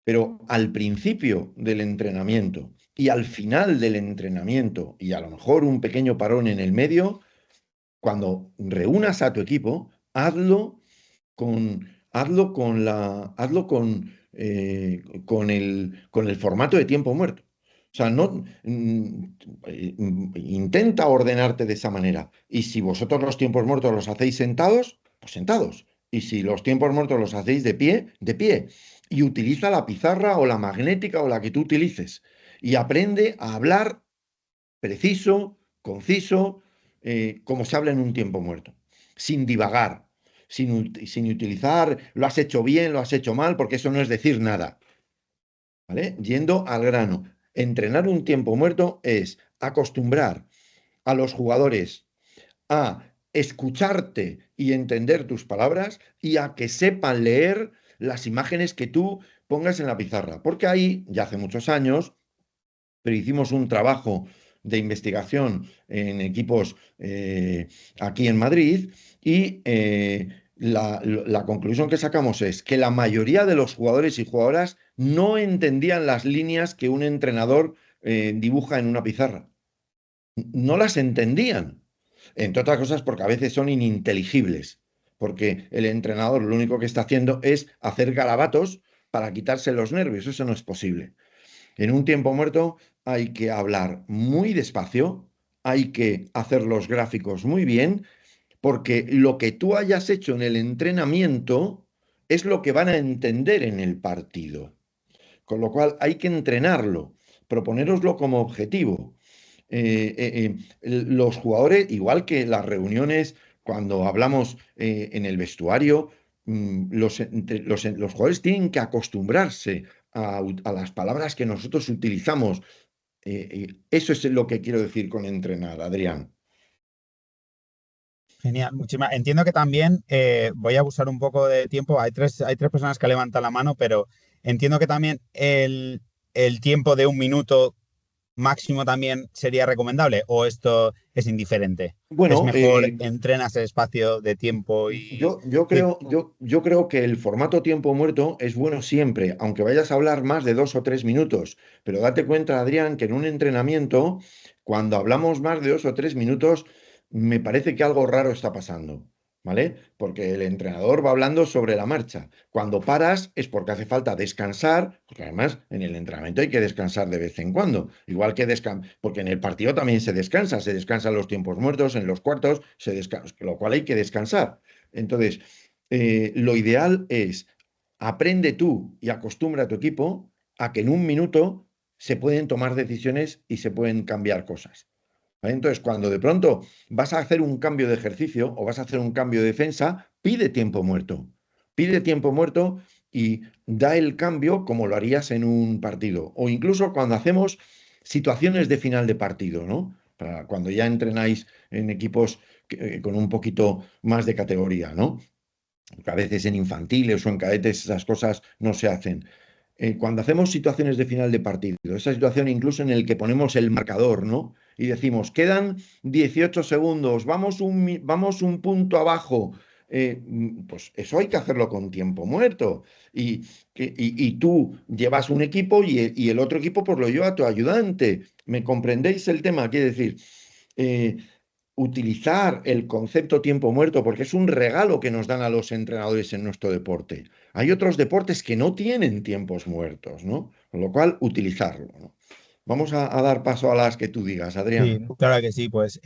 Pero al principio del entrenamiento y al final del entrenamiento y a lo mejor un pequeño parón en el medio, cuando reúnas a tu equipo, hazlo con el formato de tiempo muerto. O sea, no intenta ordenarte de esa manera. Y si vosotros los tiempos muertos los hacéis sentados, pues sentados. Y si los tiempos muertos los hacéis de pie, de pie. Y utiliza la pizarra o la magnética o la que tú utilices. Y aprende a hablar preciso, conciso, como se habla en un tiempo muerto, sin divagar, sin utilizar lo has hecho bien, lo has hecho mal, porque eso no es decir nada, ¿vale? Yendo al grano. Entrenar un tiempo muerto es acostumbrar a los jugadores a escucharte y entender tus palabras y a que sepan leer las imágenes que tú pongas en la pizarra. Porque ahí, ya hace muchos años, pero hicimos un trabajo de investigación en equipos aquí en Madrid y la conclusión que sacamos es que la mayoría de los jugadores y jugadoras no entendían las líneas que un entrenador dibuja en una pizarra. No las entendían. Entre otras cosas porque a veces son ininteligibles, porque el entrenador lo único que está haciendo es hacer garabatos para quitarse los nervios. Eso no es posible. En un tiempo muerto hay que hablar muy despacio, hay que hacer los gráficos muy bien, porque lo que tú hayas hecho en el entrenamiento es lo que van a entender en el partido. Con lo cual hay que entrenarlo, proponéroslo como objetivo. Los jugadores, igual que las reuniones, cuando hablamos en el vestuario, los jugadores tienen que acostumbrarse a las palabras que nosotros utilizamos. Eso es lo que quiero decir con entrenar, Adrián. Genial, muchísimas. Entiendo que también voy a abusar un poco de tiempo. Hay tres personas que levantan la mano, pero entiendo que también el tiempo de un minuto máximo también sería recomendable, o esto es indiferente. Es Bueno, mejor entrenas el espacio de tiempo y yo sí, creo, yo creo que el formato tiempo muerto es bueno siempre, aunque vayas a hablar más de 2 o 3 minutos. Pero date cuenta, Adrián, que en un entrenamiento, cuando hablamos más de 2 o 3 minutos, me parece que algo raro está pasando, ¿vale? Porque el entrenador va hablando sobre la marcha. Cuando paras es porque hace falta descansar, porque además en el entrenamiento hay que descansar de vez en cuando, igual que porque en el partido también se descansan los tiempos muertos, en los cuartos, lo cual hay que descansar. Entonces, lo ideal es aprende tú y acostumbra a tu equipo a que en un minuto se pueden tomar decisiones y se pueden cambiar cosas. ¿Vale? Entonces, cuando de pronto vas a hacer un cambio de ejercicio o vas a hacer un cambio de defensa, pide tiempo muerto. Pide tiempo muerto y da el cambio como lo harías en un partido. O incluso cuando hacemos situaciones de final de partido, ¿no? Para cuando ya entrenáis en equipos con un poquito más de categoría, ¿no? Que a veces en infantiles o en cadetes esas cosas no se hacen. Cuando hacemos situaciones de final de partido, esa situación incluso en el que ponemos el marcador, ¿no? Y decimos, quedan 18 segundos, vamos un punto abajo. Pues eso hay que hacerlo con tiempo muerto. Y tú llevas un equipo y el otro equipo pues lo lleva a tu ayudante. ¿Me comprendéis el tema? Quiere decir, eh, utilizar el concepto tiempo muerto, porque es un regalo que nos dan a los entrenadores en nuestro deporte. Hay otros deportes que no tienen tiempos muertos, ¿no? Con lo cual, utilizarlo, ¿no? Vamos a dar paso a las que tú digas, sí, Adrián. claro que sí. Pues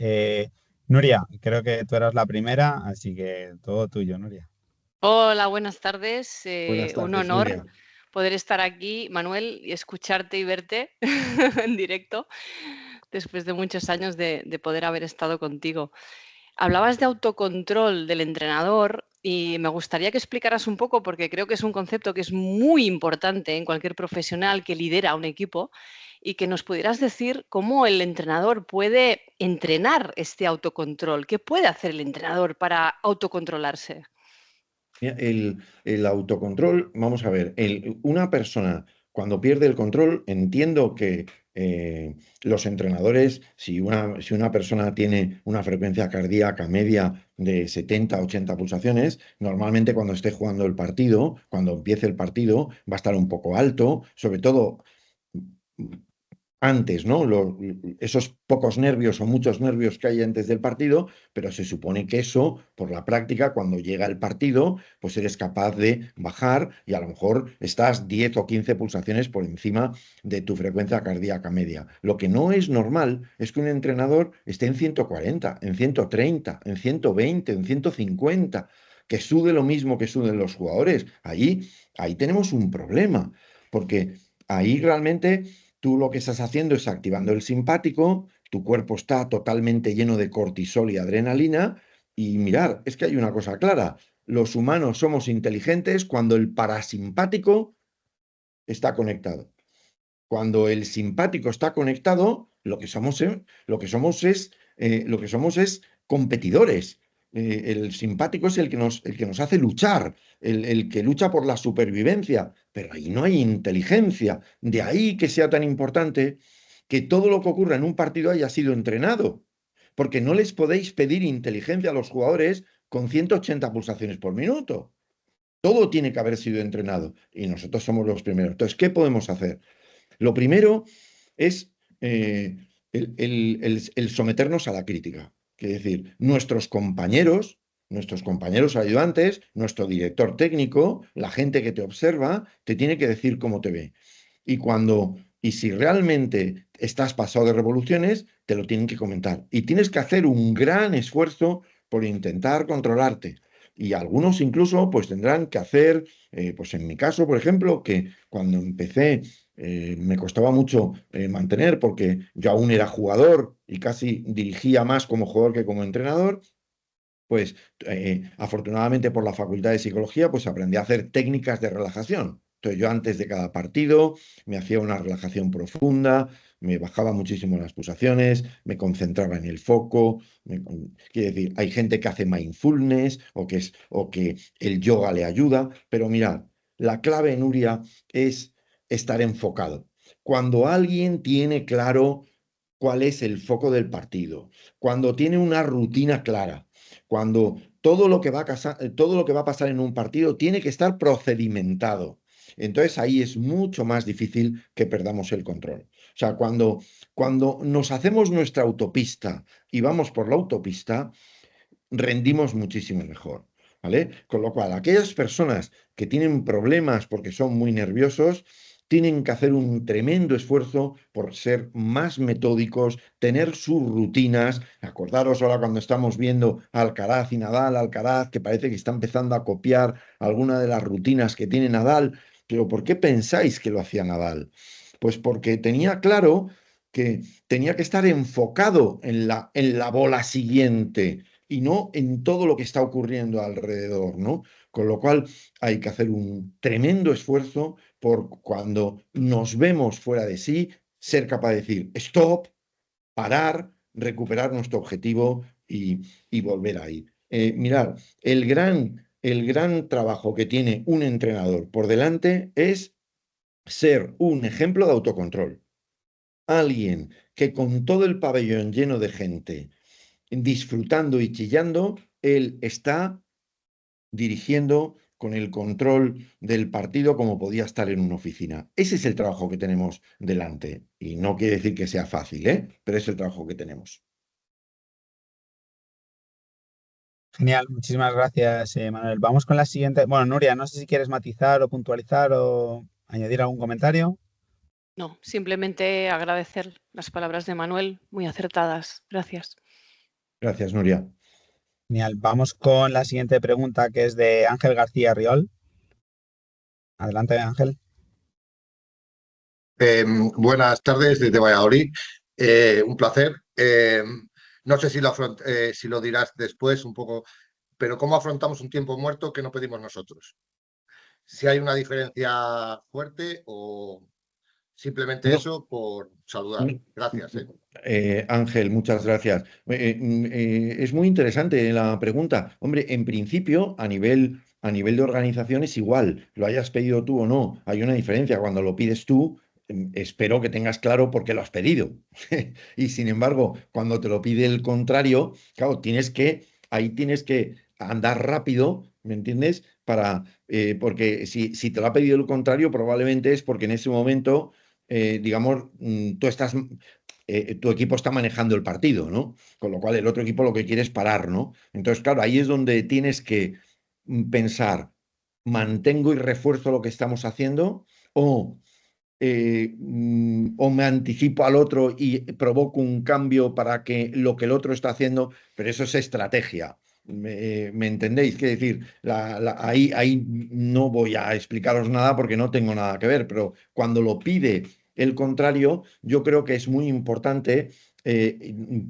Nuria, creo que tú eras la primera, así que todo tuyo, Nuria. Hola, buenas tardes. Buenas Un tardes, honor Nuria. poder estar aquí, Manuel, y escucharte y verte en directo. después de muchos años de poder haber estado contigo. Hablabas de autocontrol del entrenador y me gustaría que explicaras un poco, porque creo que es un concepto que es muy importante en cualquier profesional que lidera un equipo, y que nos pudieras decir cómo el entrenador puede entrenar este autocontrol. ¿Qué puede hacer el entrenador para autocontrolarse? Mira, el autocontrol, vamos a ver, una persona cuando pierde el control, entiendo que los entrenadores, si una persona tiene una frecuencia cardíaca media de 70, 80 pulsaciones, normalmente cuando esté jugando el partido, cuando empiece el partido, va a estar un poco alto, sobre todo antes, ¿no? Esos pocos nervios o muchos nervios que hay antes del partido, pero se supone que eso, por la práctica, cuando llega el partido, pues eres capaz de bajar y a lo mejor estás 10 o 15 pulsaciones por encima de tu frecuencia cardíaca media. Lo que no es normal es que un entrenador esté en 140, en 130, en 120, en 150, que sude lo mismo que suden los jugadores. Ahí tenemos un problema, porque ahí realmente tú lo que estás haciendo es activando el simpático, tu cuerpo está totalmente lleno de cortisol y adrenalina, y mirar, es que hay una cosa clara, los humanos somos inteligentes cuando el parasimpático está conectado. Cuando el simpático está conectado, lo que somos es competidores. El simpático es el que nos hace luchar, el que lucha por la supervivencia, pero ahí no hay inteligencia. De ahí que sea tan importante que todo lo que ocurra en un partido haya sido entrenado, porque no les podéis pedir inteligencia a los jugadores con 180 pulsaciones por minuto. Todo tiene que haber sido entrenado y nosotros somos los primeros. Entonces, ¿qué podemos hacer? Lo primero es el someternos a la crítica. Es decir, nuestros compañeros ayudantes, nuestro director técnico, la gente que te observa, te tiene que decir cómo te ve. Y si realmente estás pasado de revoluciones, te lo tienen que comentar. Y tienes que hacer un gran esfuerzo por intentar controlarte. Y algunos incluso pues tendrán que hacer, pues en mi caso, por ejemplo, que cuando empecé me costaba mucho mantener porque yo aún era jugador y casi dirigía más como jugador que como entrenador, pues afortunadamente por la Facultad de Psicología, pues aprendí a hacer técnicas de relajación. Entonces yo antes de cada partido me hacía una relajación profunda, me bajaba muchísimo las pulsaciones, me concentraba en el foco. Quiere decir, hay gente que hace mindfulness o que el yoga le ayuda, pero mirad, la clave, Nuria, es estar enfocado. Cuando alguien tiene claro cuál es el foco del partido, cuando tiene una rutina clara, cuando todo lo que va a pasar en un partido tiene que estar procedimentado. Entonces ahí es mucho más difícil que perdamos el control. O sea, cuando nos hacemos nuestra autopista y vamos por la autopista, rendimos muchísimo mejor, ¿vale? Con lo cual, aquellas personas que tienen problemas porque son muy nerviosos, tienen que hacer un tremendo esfuerzo por ser más metódicos, tener sus rutinas. Acordaros ahora cuando estamos viendo a Alcaraz y Nadal, Alcaraz, que parece que está empezando a copiar alguna de las rutinas que tiene Nadal. Pero ¿por qué pensáis que lo hacía Nadal? Pues porque tenía claro que tenía que estar enfocado en la bola siguiente y no en todo lo que está ocurriendo alrededor, ¿no? Con lo cual hay que hacer un tremendo esfuerzo por cuando nos vemos fuera de sí, ser capaz de decir stop, parar, recuperar nuestro objetivo y volver a ir. Mirad, el gran trabajo que tiene un entrenador por delante es ser un ejemplo de autocontrol. Alguien que con todo el pabellón lleno de gente disfrutando y chillando, él está dirigiendo con el control del partido como podía estar en una oficina. Ese es el trabajo que tenemos delante. Y no quiere decir que sea fácil, pero es el trabajo que tenemos. Genial, muchísimas gracias, Manuel. Vamos con la siguiente. Bueno, Nuria, no sé si quieres matizar o puntualizar o añadir algún comentario. No, simplemente agradecer las palabras de Manuel, muy acertadas. Gracias. Gracias, Nuria. Genial, vamos con la siguiente pregunta que es de Ángel García Riol. Adelante, Ángel. Buenas tardes desde Valladolid. Un placer. No sé si lo dirás después un poco, pero ¿cómo afrontamos un tiempo muerto que no pedimos nosotros? Si hay una diferencia fuerte o simplemente No, eso por saludar. Gracias. Ángel, muchas gracias. Es muy interesante la pregunta. Hombre, en principio, a nivel de organización es igual, lo hayas pedido tú o no. Hay una diferencia. Cuando lo pides tú, espero que tengas claro por qué lo has pedido. Y sin embargo, cuando te lo pide el contrario, claro, ahí tienes que andar rápido, ¿me entiendes? Porque si te lo ha pedido el contrario, probablemente es porque en ese momento digamos, tu equipo está manejando el partido, ¿no? Con lo cual el otro equipo lo que quiere es parar, ¿no? Entonces, claro, ahí es donde tienes que pensar, ¿mantengo y refuerzo lo que estamos haciendo? O me anticipo al otro y provoco un cambio para que lo que el otro está haciendo, pero eso es estrategia. ¿Me entendéis? Quiero decir, ahí no voy a explicaros nada porque no tengo nada que ver, pero cuando lo pide el contrario, yo creo que es muy importante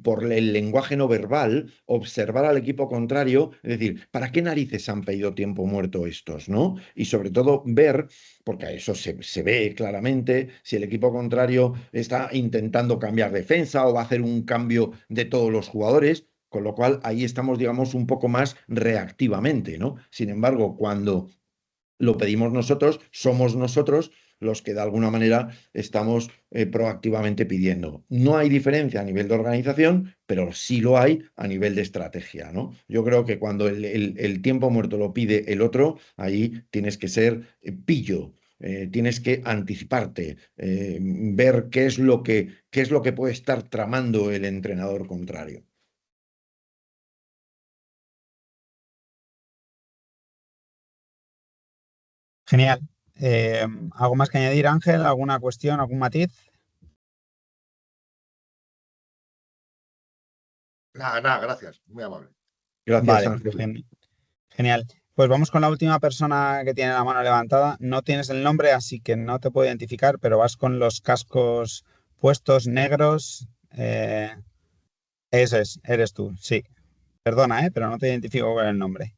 por el lenguaje no verbal, observar al equipo contrario, es decir, ¿para qué narices han pedido tiempo muerto estos, no? Y sobre todo ver, porque eso se ve claramente, si el equipo contrario está intentando cambiar defensa o va a hacer un cambio de todos los jugadores, con lo cual ahí estamos, digamos, un poco más reactivamente, ¿no? Sin embargo, cuando lo pedimos nosotros, somos nosotros los que de alguna manera estamos proactivamente pidiendo. No hay diferencia a nivel de organización, pero sí lo hay a nivel de estrategia, ¿no? Yo creo que cuando el tiempo muerto lo pide el otro, ahí tienes que ser pillo. Tienes que anticiparte, ver qué es lo que puede estar tramando el entrenador contrario. Genial. ¿Algo más que añadir, Ángel? ¿Alguna cuestión, algún matiz? Nada, nada, gracias. Muy amable. Gracias, Vale, Ángel. genial. Pues vamos con la última persona que tiene la mano levantada. No tienes el nombre, así que no te puedo identificar, pero vas con los cascos puestos negros. Eso es, eres tú, sí. Perdona, pero no te identifico con el nombre.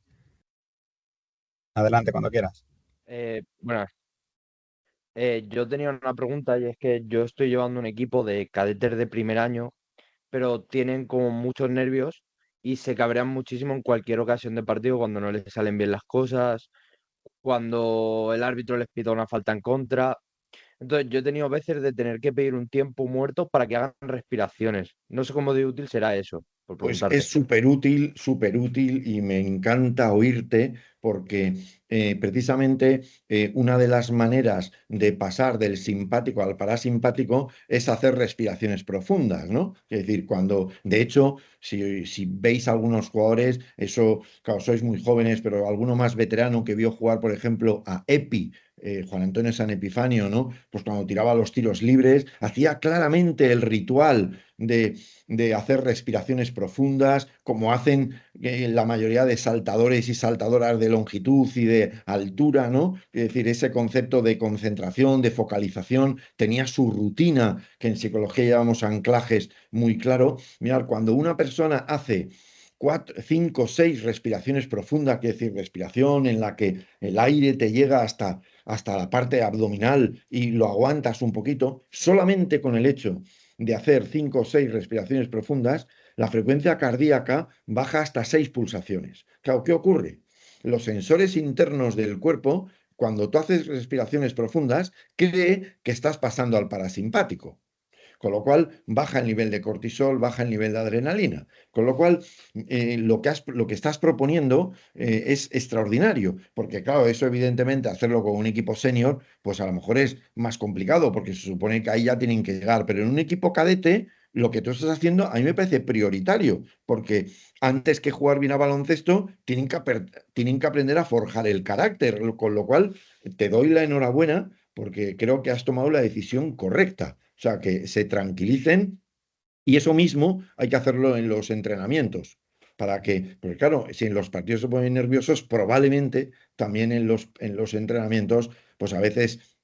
Adelante, cuando quieras. Bueno, yo tenía una pregunta y es que yo estoy llevando un equipo de cadetes de primer año, pero tienen como muchos nervios y se cabrean muchísimo en cualquier ocasión de partido cuando no les salen bien las cosas, cuando el árbitro les pita una falta en contra. Entonces yo he tenido veces de tener que pedir un tiempo muerto para que hagan respiraciones. No sé cómo de útil será eso, por Pues es preguntarte. súper útil y me encanta oírte porque precisamente una de las maneras de pasar del simpático al parasimpático es hacer respiraciones profundas, ¿no? Es decir, de hecho, si veis algunos jugadores, eso, claro, sois muy jóvenes, pero alguno más veterano que vio jugar, por ejemplo, a Epi, Juan Antonio San Epifanio, ¿no? Pues cuando tiraba los tiros libres, hacía claramente el ritual de hacer respiraciones profundas, como hacen la mayoría de saltadores y saltadoras de longitud y de altura, ¿no? Es decir, ese concepto de concentración, de focalización, tenía su rutina, que en psicología llamamos anclajes muy claro. Mirad, cuando una persona hace 4, 5, 6 respiraciones profundas, que es decir, respiración en la que el aire te llega hasta la parte abdominal y lo aguantas un poquito, solamente con el hecho de hacer 5 o 6 respiraciones profundas, la frecuencia cardíaca baja hasta 6 pulsaciones. Claro, ¿qué ocurre? Los sensores internos del cuerpo, cuando tú haces respiraciones profundas, cree que estás pasando al parasimpático. Con lo cual baja el nivel de cortisol, baja el nivel de adrenalina. Con lo cual, lo que estás proponiendo es extraordinario, porque claro, eso evidentemente hacerlo con un equipo senior, pues a lo mejor es más complicado, porque se supone que ahí ya tienen que llegar, pero en un equipo cadete, lo que tú estás haciendo a mí me parece prioritario, porque antes que jugar bien a baloncesto, tienen que aprender a forjar el carácter, con lo cual te doy la enhorabuena porque creo que has tomado la decisión correcta. O sea, que se tranquilicen y eso mismo hay que hacerlo en los entrenamientos. Porque claro, si en los partidos se ponen nerviosos, probablemente también en los entrenamientos, pues a veces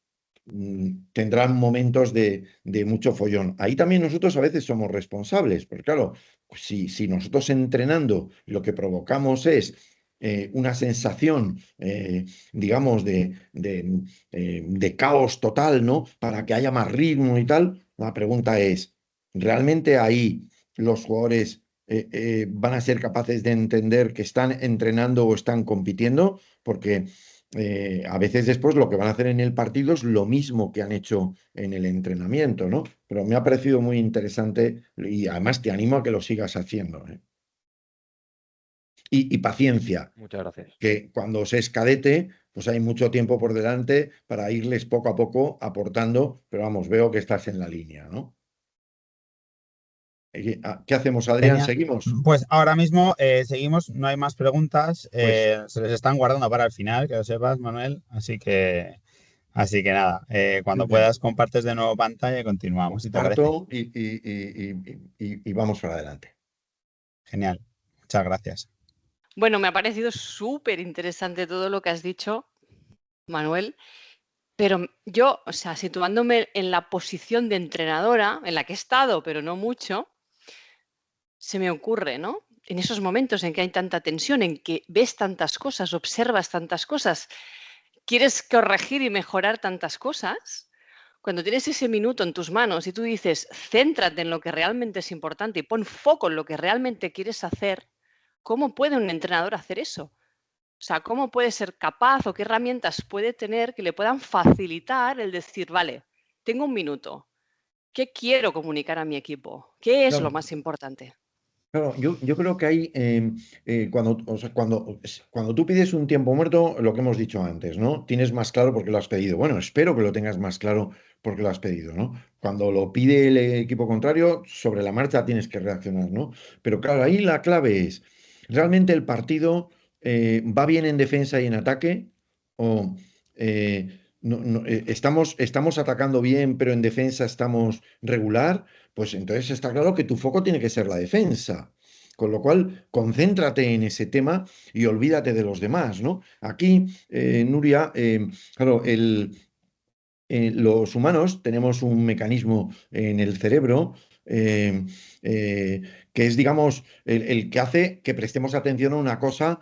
tendrán momentos de mucho follón. Ahí también nosotros a veces somos responsables, porque claro, si nosotros entrenando lo que provocamos es una sensación, digamos, de caos total, ¿no? Para que haya más ritmo y tal, la pregunta es, ¿realmente ahí los jugadores van a ser capaces de entender que están entrenando o están compitiendo? Porque a veces después lo que van a hacer en el partido es lo mismo que han hecho en el entrenamiento, ¿no? Pero me ha parecido muy interesante y además te animo a que lo sigas haciendo, ¿eh? Y paciencia, Muchas gracias. que cuando se es cadete, pues hay mucho tiempo por delante para irles poco a poco aportando, pero vamos, veo que estás en la línea, ¿no? ¿Qué hacemos, Adrián? Genial. ¿Seguimos? Pues ahora mismo seguimos, no hay más preguntas, Pues se les están guardando para el final, que lo sepas, Manuel, así que nada, muy cuando bien. puedas compartes de nuevo pantalla y continuamos, si te parece. Comparto y vamos para adelante. Genial, muchas gracias. Bueno, me ha parecido súper interesante todo lo que has dicho, Manuel, pero yo, o sea, situándome en la posición de entrenadora, en la que he estado, pero no mucho, se me ocurre, ¿no? En esos momentos en que hay tanta tensión, en que ves tantas cosas, observas tantas cosas, quieres corregir y mejorar tantas cosas, cuando tienes ese minuto en tus manos y tú dices, céntrate en lo que realmente es importante y pon foco en lo que realmente quieres hacer, ¿cómo puede un entrenador hacer eso? O sea, ¿cómo puede ser capaz o qué herramientas puede tener que le puedan facilitar el decir, vale, tengo un minuto, ¿qué quiero comunicar a mi equipo? ¿Qué es lo Claro. más importante? Claro, yo creo que hay, cuando tú pides un tiempo muerto, lo que hemos dicho antes, ¿no? Tienes más claro porque lo has pedido. Bueno, espero que lo tengas más claro porque lo has pedido, ¿no? Cuando lo pide el equipo contrario, sobre la marcha tienes que reaccionar, ¿no? Pero claro, ahí la clave es, ¿realmente el partido va bien en defensa y en ataque? ¿O estamos atacando bien, pero en defensa estamos regular? Pues entonces está claro que tu foco tiene que ser la defensa. Con lo cual, concéntrate en ese tema y olvídate de los demás, ¿no? Aquí, Nuria, claro, los humanos tenemos un mecanismo en el cerebro eh, eh, que es, digamos, el que hace que prestemos atención a una cosa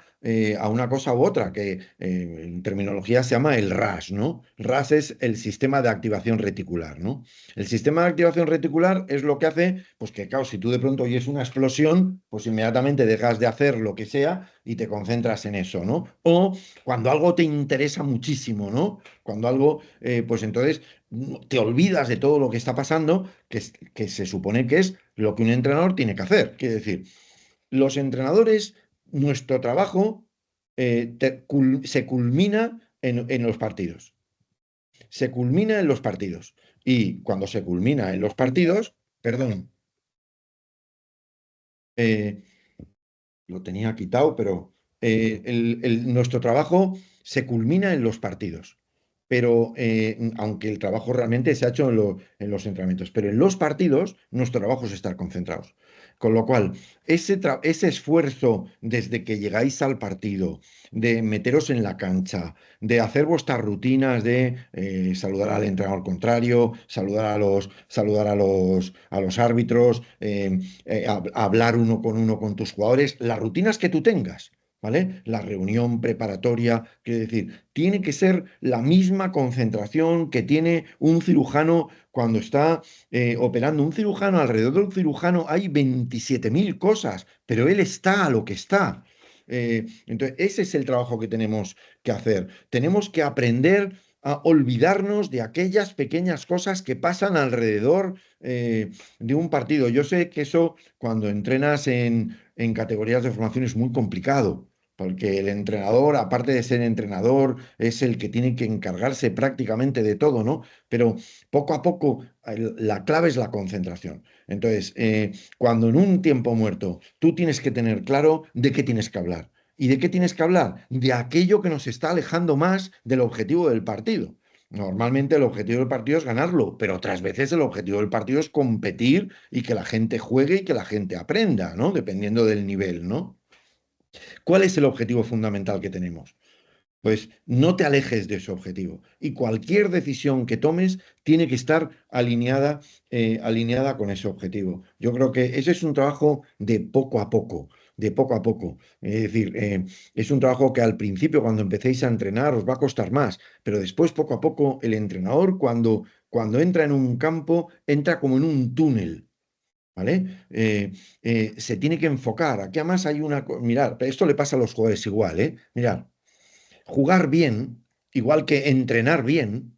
u otra, que en terminología se llama el RAS, ¿no? RAS es el sistema de activación reticular, ¿no? El sistema de activación reticular es lo que hace, pues que, claro, si tú de pronto oyes una explosión, pues inmediatamente dejas de hacer lo que sea y te concentras en eso, ¿no? O cuando algo te interesa muchísimo, ¿no? Cuando algo, pues entonces te olvidas de todo lo que está pasando, que se supone que es lo que un entrenador tiene que hacer. Quiere decir, los entrenadores, nuestro trabajo se culmina en los partidos. Se culmina en los partidos. Y cuando se culmina en los partidos, perdón, eh, lo tenía quitado, pero nuestro trabajo se culmina en los partidos. Pero aunque el trabajo realmente se ha hecho en los entrenamientos, pero en los partidos nuestro trabajo es estar concentrados. Con lo cual, ese esfuerzo desde que llegáis al partido, de meteros en la cancha, de hacer vuestras rutinas, de saludar al entrenador contrario, a los árbitros, hablar uno con tus jugadores, las rutinas que tú tengas. ¿Vale? La reunión preparatoria, quiere decir, tiene que ser la misma concentración que tiene un cirujano cuando está operando. Un cirujano, alrededor de un cirujano hay 27.000 cosas, pero él está a lo que está. Entonces, ese es el trabajo que tenemos que hacer. Tenemos que aprender a olvidarnos de aquellas pequeñas cosas que pasan alrededor de un partido. Yo sé que eso, cuando entrenas en categorías de formación, es muy complicado. Porque el entrenador, aparte de ser entrenador, es el que tiene que encargarse prácticamente de todo, ¿no? Pero poco a poco la clave es la concentración. Entonces, cuando en un tiempo muerto tú tienes que tener claro de qué tienes que hablar. ¿Y de qué tienes que hablar? De aquello que nos está alejando más del objetivo del partido. Normalmente el objetivo del partido es ganarlo, pero otras veces el objetivo del partido es competir y que la gente juegue y que la gente aprenda, ¿no? Dependiendo del nivel, ¿no? ¿Cuál es el objetivo fundamental que tenemos? Pues no te alejes de ese objetivo. Y cualquier decisión que tomes tiene que estar alineada con ese objetivo. Yo creo que ese es un trabajo de poco a poco, de poco a poco. Es decir, es un trabajo que al principio, cuando empecéis a entrenar, os va a costar más, pero después, poco a poco, el entrenador, cuando entra en un campo, entra como en un túnel. ¿Vale? Se tiene que enfocar. Aquí además hay Mirad, esto le pasa a los jugadores igual, ¿eh? Mirad, jugar bien, igual que entrenar bien.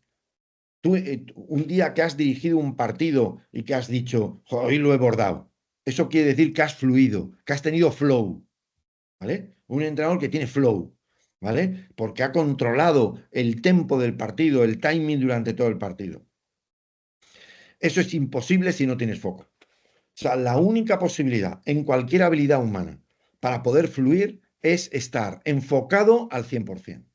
Tú, un día que has dirigido un partido y que has dicho, "Jo, hoy lo he bordado", eso quiere decir que has fluido, que has tenido flow, ¿vale? Un entrenador que tiene flow, ¿vale? Porque ha controlado el tempo del partido, el timing durante todo el partido. Eso es imposible si no tienes foco. O sea, la única posibilidad en cualquier habilidad humana para poder fluir es estar enfocado al 100%.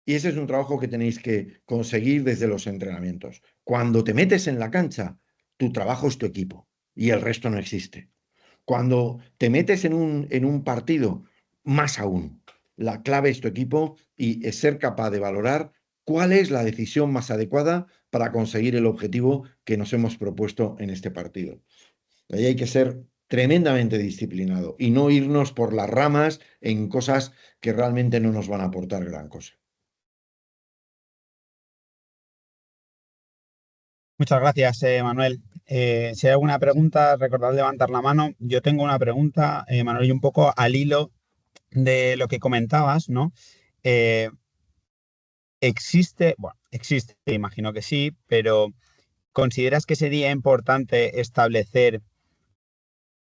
Y ese es un trabajo que tenéis que conseguir desde los entrenamientos. Cuando te metes en la cancha, tu trabajo es tu equipo y el resto no existe. Cuando te metes en un partido, más aún, la clave es tu equipo y es ser capaz de valorar cuál es la decisión más adecuada para conseguir el objetivo que nos hemos propuesto en este partido. Ahí hay que ser tremendamente disciplinado y no irnos por las ramas en cosas que realmente no nos van a aportar gran cosa. Muchas gracias, Manuel. Si hay alguna pregunta, recordad levantar la mano. Yo tengo una pregunta, Manuel, y un poco al hilo de lo que comentabas, ¿no? Eh, existe, imagino que sí, pero ¿consideras que sería importante establecer,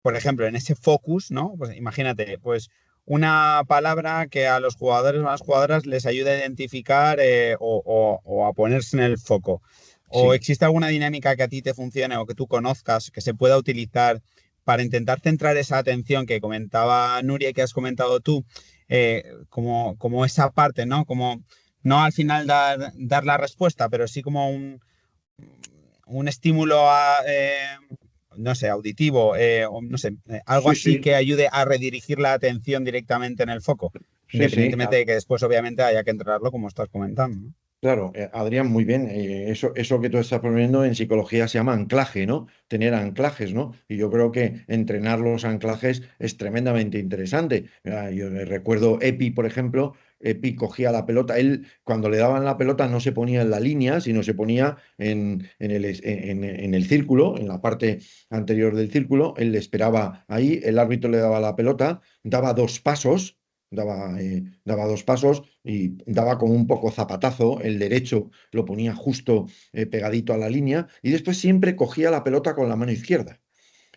por ejemplo, en ese focus, ¿no? Pues imagínate, pues una palabra que a los jugadores o a las jugadoras les ayude a identificar o a ponerse en el foco. ¿O Sí. existe alguna dinámica que a ti te funcione o que tú conozcas que se pueda utilizar para intentar centrar esa atención que comentaba Nuria y que has comentado tú, como esa parte, ¿no? Como no al final dar la respuesta, pero sí como un estímulo no sé, auditivo, o no sé, algo Sí, así sí, que ayude a redirigir la atención directamente en el foco, sí, sí. independientemente de que después obviamente haya que entrenarlo como estás comentando, ¿no? Claro, Adrián, muy bien. Eso que tú estás proponiendo en psicología se llama anclaje, ¿no? Tener anclajes, ¿no? Y yo creo que entrenar los anclajes es tremendamente interesante. Yo recuerdo Epi, por ejemplo. Epi cogía la pelota. Él, cuando le daban la pelota, no se ponía en la línea, sino se ponía en el círculo, en la parte anterior del círculo. Él le esperaba ahí, el árbitro le daba la pelota, daba dos pasos. Daba dos pasos y daba como un poco zapatazo, el derecho lo ponía justo pegadito a la línea y después siempre cogía la pelota con la mano izquierda.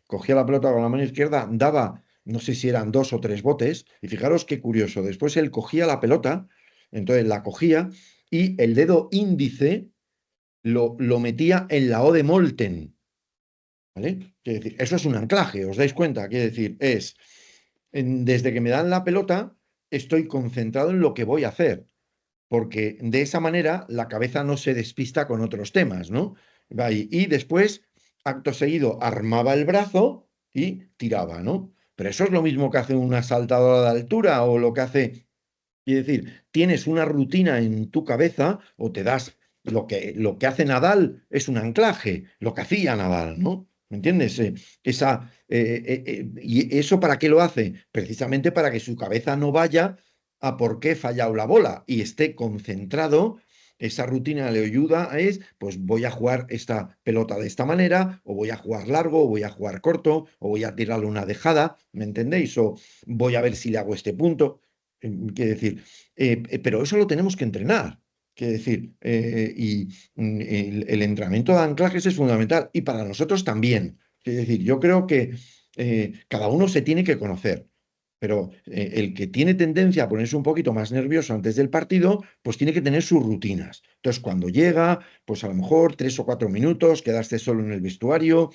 Cogía la pelota con la mano izquierda, daba, no sé si eran dos o tres botes, y fijaros qué curioso, después él cogía la pelota, entonces la cogía y el dedo índice lo metía en la O de Molten, ¿vale? Quiere decir, eso es un anclaje, ¿os dais cuenta? Quiere decir, desde que me dan la pelota, estoy concentrado en lo que voy a hacer porque de esa manera la cabeza no se despista con otros temas, ¿no? Y después, acto seguido, armaba el brazo y tiraba, ¿no? Pero eso es lo mismo que hace una saltadora de altura o lo que hace, es decir, tienes una rutina en tu cabeza o te das, lo que hace Nadal es un anclaje, lo que hacía Nadal, ¿no? ¿Me entiendes? ¿Y eso para qué lo hace? Precisamente para que su cabeza no vaya a por qué he fallado la bola y esté concentrado. Esa rutina le ayuda pues voy a jugar esta pelota de esta manera, o voy a jugar largo, o voy a jugar corto, o voy a tirarle una dejada, ¿me entendéis? O voy a ver si le hago este punto. Quiere decir, pero eso lo tenemos que entrenar. Quiere decir, el entrenamiento de anclajes es fundamental y para nosotros también. Quiere decir, yo creo que cada uno se tiene que conocer, pero el que tiene tendencia a ponerse un poquito más nervioso antes del partido, pues tiene que tener sus rutinas. Entonces, cuando llega, pues a lo mejor 3 o 4 minutos, quedarse solo en el vestuario,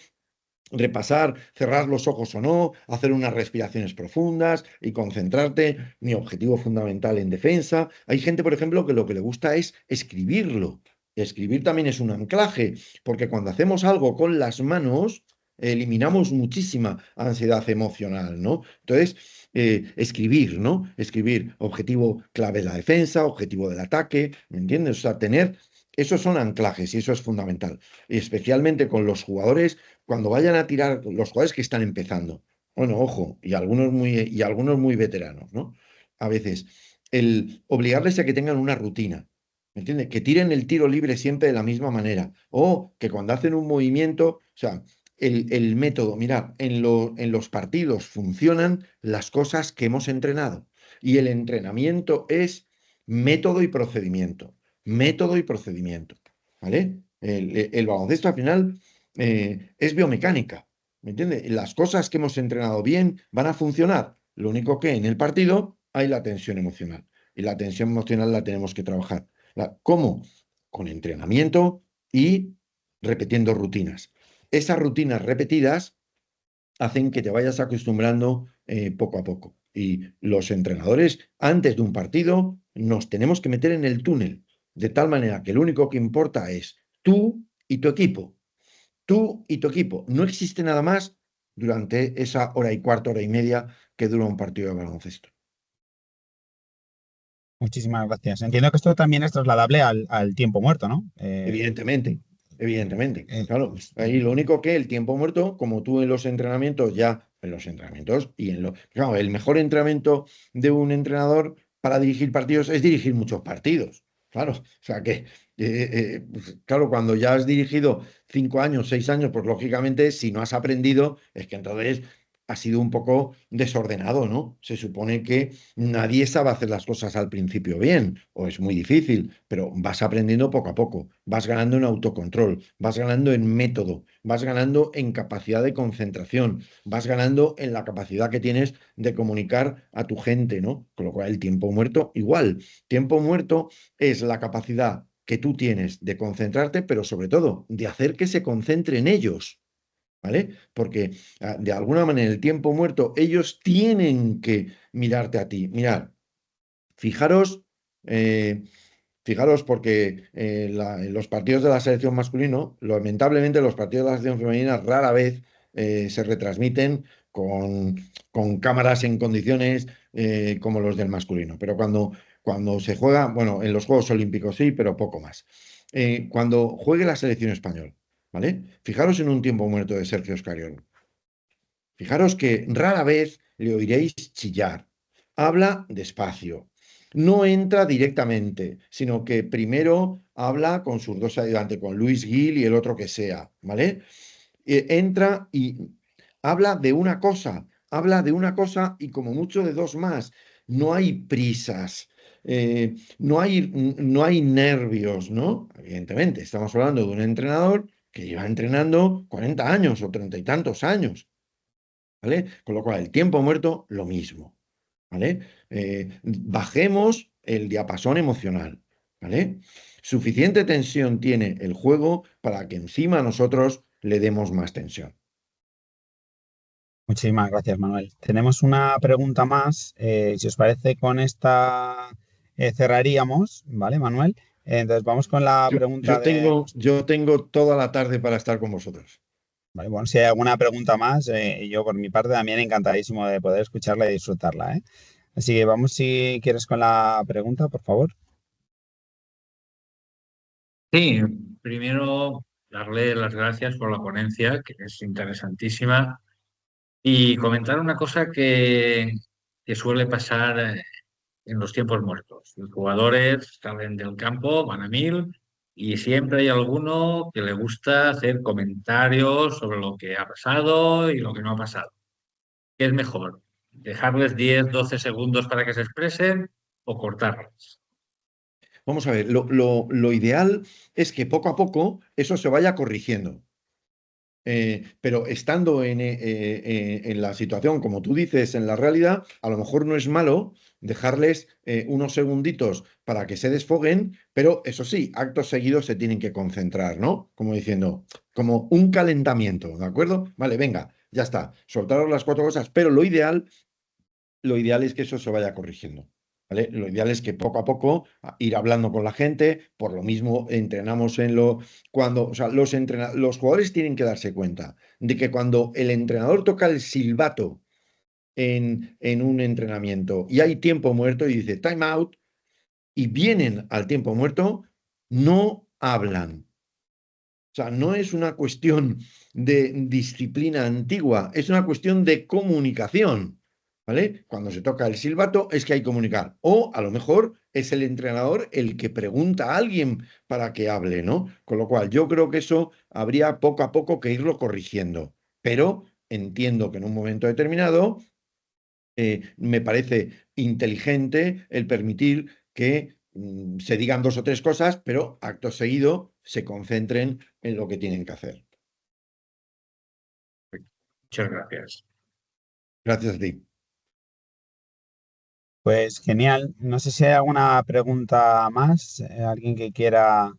repasar, cerrar los ojos o no, hacer unas respiraciones profundas y concentrarte. Mi objetivo fundamental en defensa. Hay gente, por ejemplo, que lo que le gusta es escribirlo. Escribir también es un anclaje, porque cuando hacemos algo con las manos, eliminamos muchísima ansiedad emocional, ¿no? Entonces, escribir, ¿no? Escribir objetivo clave de la defensa, objetivo del ataque, ¿me entiendes? O sea, tener, esos son anclajes y eso es fundamental. Y especialmente con los jugadores, cuando vayan a tirar, los jugadores que están empezando. Bueno, ojo, y algunos muy veteranos, ¿no? A veces, el obligarles a que tengan una rutina. ¿Me entiendes? Que tiren el tiro libre siempre de la misma manera. O que cuando hacen un movimiento, o sea, el método, mirad, en los partidos funcionan las cosas que hemos entrenado. Y el entrenamiento es método y procedimiento. Método y procedimiento. ¿Vale? El baloncesto al final es biomecánica. ¿Me entiendes? Las cosas que hemos entrenado bien van a funcionar. Lo único que en el partido hay la tensión emocional. Y la tensión emocional la tenemos que trabajar. ¿Cómo? Con entrenamiento y repitiendo rutinas. Esas rutinas repetidas hacen que te vayas acostumbrando poco a poco. Y los entrenadores, antes de un partido, nos tenemos que meter en el túnel, de tal manera que lo único que importa es tú y tu equipo. Tú y tu equipo. No existe nada más durante esa hora y cuarto, hora y media que dura un partido de baloncesto. Muchísimas gracias. Entiendo que esto también es trasladable al tiempo muerto, ¿no? Evidentemente, evidentemente. Claro, ahí lo único que el tiempo muerto, como tú en los entrenamientos ya, en los entrenamientos y en lo. Claro, el mejor entrenamiento de un entrenador para dirigir partidos es dirigir muchos partidos. Claro, o sea que, pues, claro, cuando ya has dirigido 5 años, 6 años, pues lógicamente, si no has aprendido, es que entonces ha sido un poco desordenado, ¿no? Se supone que nadie sabe hacer las cosas al principio bien, o es muy difícil, pero vas aprendiendo poco a poco, vas ganando en autocontrol, vas ganando en método, vas ganando en capacidad de concentración, vas ganando en la capacidad que tienes de comunicar a tu gente, ¿no? Con lo cual el tiempo muerto, igual. Tiempo muerto es la capacidad que tú tienes de concentrarte, pero sobre todo de hacer que se concentre en ellos. ¿Vale? Porque de alguna manera el tiempo muerto, ellos tienen que mirarte a ti. Mirad, fijaros, fijaros porque en los partidos de la selección masculino, lamentablemente los partidos de la selección femenina rara vez se retransmiten con cámaras en condiciones como los del masculino. Pero cuando se juega, bueno, en los Juegos Olímpicos sí, pero poco más. Cuando juegue la selección española, ¿vale? Fijaros en un tiempo muerto de Sergio Scariolo. Fijaros que rara vez le oiréis chillar. Habla despacio. No entra directamente, sino que primero habla con sus dos ayudantes, con Luis Gil y el otro que sea, ¿vale? Entra y habla de una cosa y como mucho de dos más. No hay prisas, no hay nervios, ¿no? Evidentemente, estamos hablando de un entrenador que lleva entrenando 40 años o 30 y tantos años. ¿Vale? Con lo cual, el tiempo muerto, lo mismo, ¿vale? Bajemos el diapasón emocional, ¿vale? Suficiente tensión tiene el juego para que encima nosotros le demos más tensión. Muchísimas gracias, Manuel. Tenemos una pregunta más. Si os parece, con esta cerraríamos, ¿vale, Manuel? Entonces vamos con la pregunta de. Yo tengo toda la tarde para estar con vosotros. Vale, bueno, si hay alguna pregunta más, yo por mi parte también encantadísimo de poder escucharla y disfrutarla, ¿eh? Así que vamos, si quieres, con la pregunta, por favor. Sí, primero darle las gracias por la ponencia, que es interesantísima, y comentar una cosa que suele pasar en los tiempos muertos. Los jugadores salen del campo, van a mil, y siempre hay alguno que le gusta hacer comentarios sobre lo que ha pasado y lo que no ha pasado. ¿Qué es mejor? ¿Dejarles 10, 12 segundos para que se expresen o cortarlos? Vamos a ver, lo ideal es que poco a poco eso se vaya corrigiendo. Pero estando en la situación, como tú dices, en la realidad, a lo mejor no es malo dejarles unos segunditos para que se desfoguen, pero eso sí, actos seguidos se tienen que concentrar, ¿no? Como diciendo, como un calentamiento, ¿de acuerdo? Vale, venga, ya está, soltaros las 4 cosas, pero lo ideal es que eso se vaya corrigiendo. ¿vale? Lo ideal es que poco a poco ir hablando con la gente, por lo mismo entrenamos cuando, o sea, los jugadores tienen que darse cuenta de que cuando el entrenador toca el silbato en un entrenamiento y hay tiempo muerto y dice time out y vienen al tiempo muerto, no hablan. O sea, no es una cuestión de disciplina antigua, es una cuestión de comunicación, ¿vale? Cuando se toca el silbato es que hay que comunicar. O a lo mejor es el entrenador el que pregunta a alguien para que hable, ¿no? Con lo cual yo creo que eso habría poco a poco que irlo corrigiendo. Pero entiendo que en un momento determinado me parece inteligente el permitir que se digan dos o tres cosas, pero acto seguido se concentren en lo que tienen que hacer. Muchas gracias. Gracias a ti. Pues genial. No sé si hay alguna pregunta más. Alguien que quiera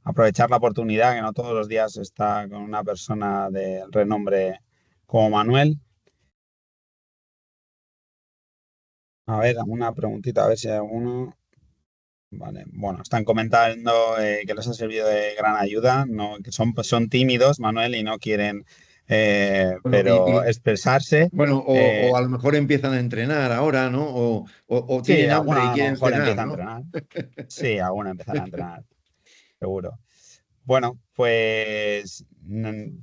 aprovechar la oportunidad, que no todos los días está con una persona de renombre como Manuel. A ver, una preguntita, a ver si hay alguno. Vale, bueno, están comentando que les ha servido de gran ayuda, ¿no? Que son tímidos, Manuel, y no quieren, Bueno, pero expresarse. bueno, Eh, o a lo mejor empiezan a entrenar ahora, ¿no? O sí, tienen hambre alguno y a lo quieren mejor cenar, empieza a ¿no? entrenar. Sí, alguno empezará a entrenar, seguro. Bueno, pues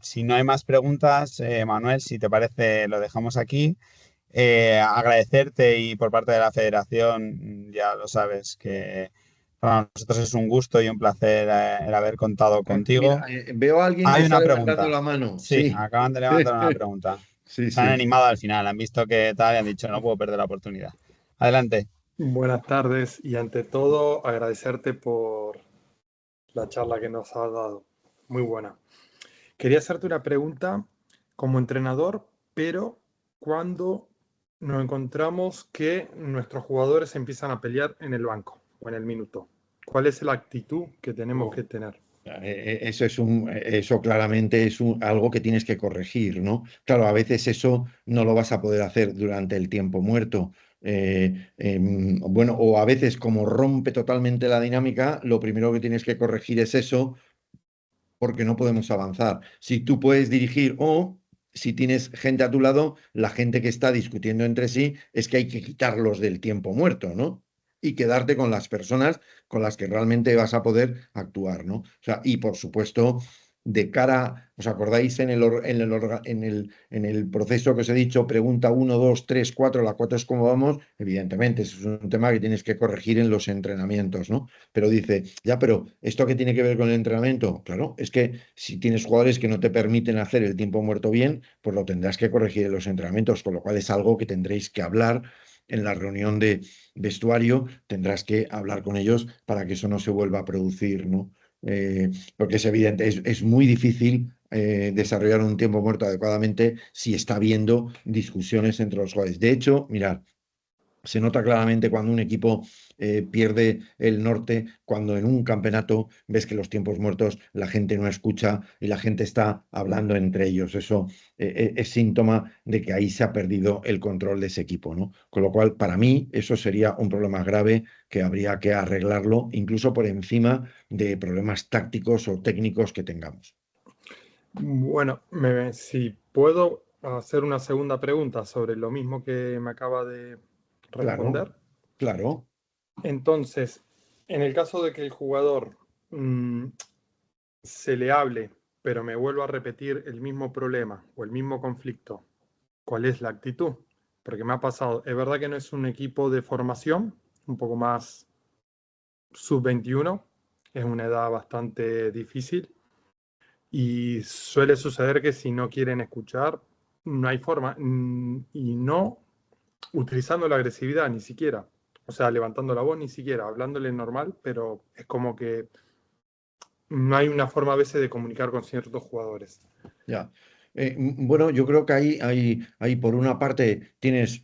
si no hay más preguntas, Manuel, si te parece, lo dejamos aquí. Agradecerte y por parte de la federación, ya lo sabes, que para nosotros es un gusto y un placer el haber contado contigo. Mira, veo a alguien que Hay está una levantando pregunta. la mano. Sí, Sí. acaban de levantar una pregunta. Sí, Se han sí. animado al final, han visto que tal y han dicho, no puedo perder la oportunidad. Adelante. Buenas tardes y ante todo agradecerte por la charla que nos has dado. Muy buena. Quería hacerte una pregunta como entrenador, pero cuando nos encontramos que nuestros jugadores empiezan a pelear en el banco o en el minuto, ¿cuál es la actitud que tenemos que tener? Eso claramente es algo que tienes que corregir, ¿no? Claro, a veces eso no lo vas a poder hacer durante el tiempo muerto. Bueno, o a veces como rompe totalmente la dinámica, lo primero que tienes que corregir es eso, porque no podemos avanzar. Si tú puedes dirigir o si tienes gente a tu lado, la gente que está discutiendo entre sí, es que hay que quitarlos del tiempo muerto, ¿no? Y quedarte con las personas con las que realmente vas a poder actuar, ¿no? O sea, y por supuesto, de cara, ¿os acordáis en el proceso que os he dicho, pregunta 1, 2, 3, 4, la 4 es cómo vamos? Evidentemente, eso es un tema que tienes que corregir en los entrenamientos, ¿no? Pero dice, ya, pero ¿esto qué tiene que ver con el entrenamiento? Claro, es que si tienes jugadores que no te permiten hacer el tiempo muerto bien, pues lo tendrás que corregir en los entrenamientos, con lo cual es algo que tendréis que hablar en la reunión de vestuario, tendrás que hablar con ellos para que eso no se vuelva a producir, ¿no? Porque es evidente, es muy difícil desarrollar un tiempo muerto adecuadamente si está habiendo discusiones entre los jugadores. De hecho, mirad, se nota claramente cuando un equipo pierde el norte, cuando en un campeonato ves que los tiempos muertos la gente no escucha y la gente está hablando entre ellos. Eso es síntoma de que ahí se ha perdido el control de ese equipo, ¿no? Con lo cual, para mí, eso sería un problema grave que habría que arreglarlo, incluso por encima de problemas tácticos o técnicos que tengamos. Bueno, si puedo hacer una segunda pregunta sobre lo mismo que me acaba de responder. Claro, claro. Entonces, en el caso de que el jugador se le hable, pero me vuelva a repetir el mismo problema o el mismo conflicto, ¿cuál es la actitud? Porque me ha pasado, es verdad que no es un equipo de formación, un poco más sub-21, es una edad bastante difícil y suele suceder que si no quieren escuchar, no hay forma, y no utilizando la agresividad ni siquiera, o sea, levantando la voz ni siquiera, hablándole normal, pero es como que no hay una forma a veces de comunicar con ciertos jugadores. Ya. Bueno, yo creo que ahí por una parte tienes,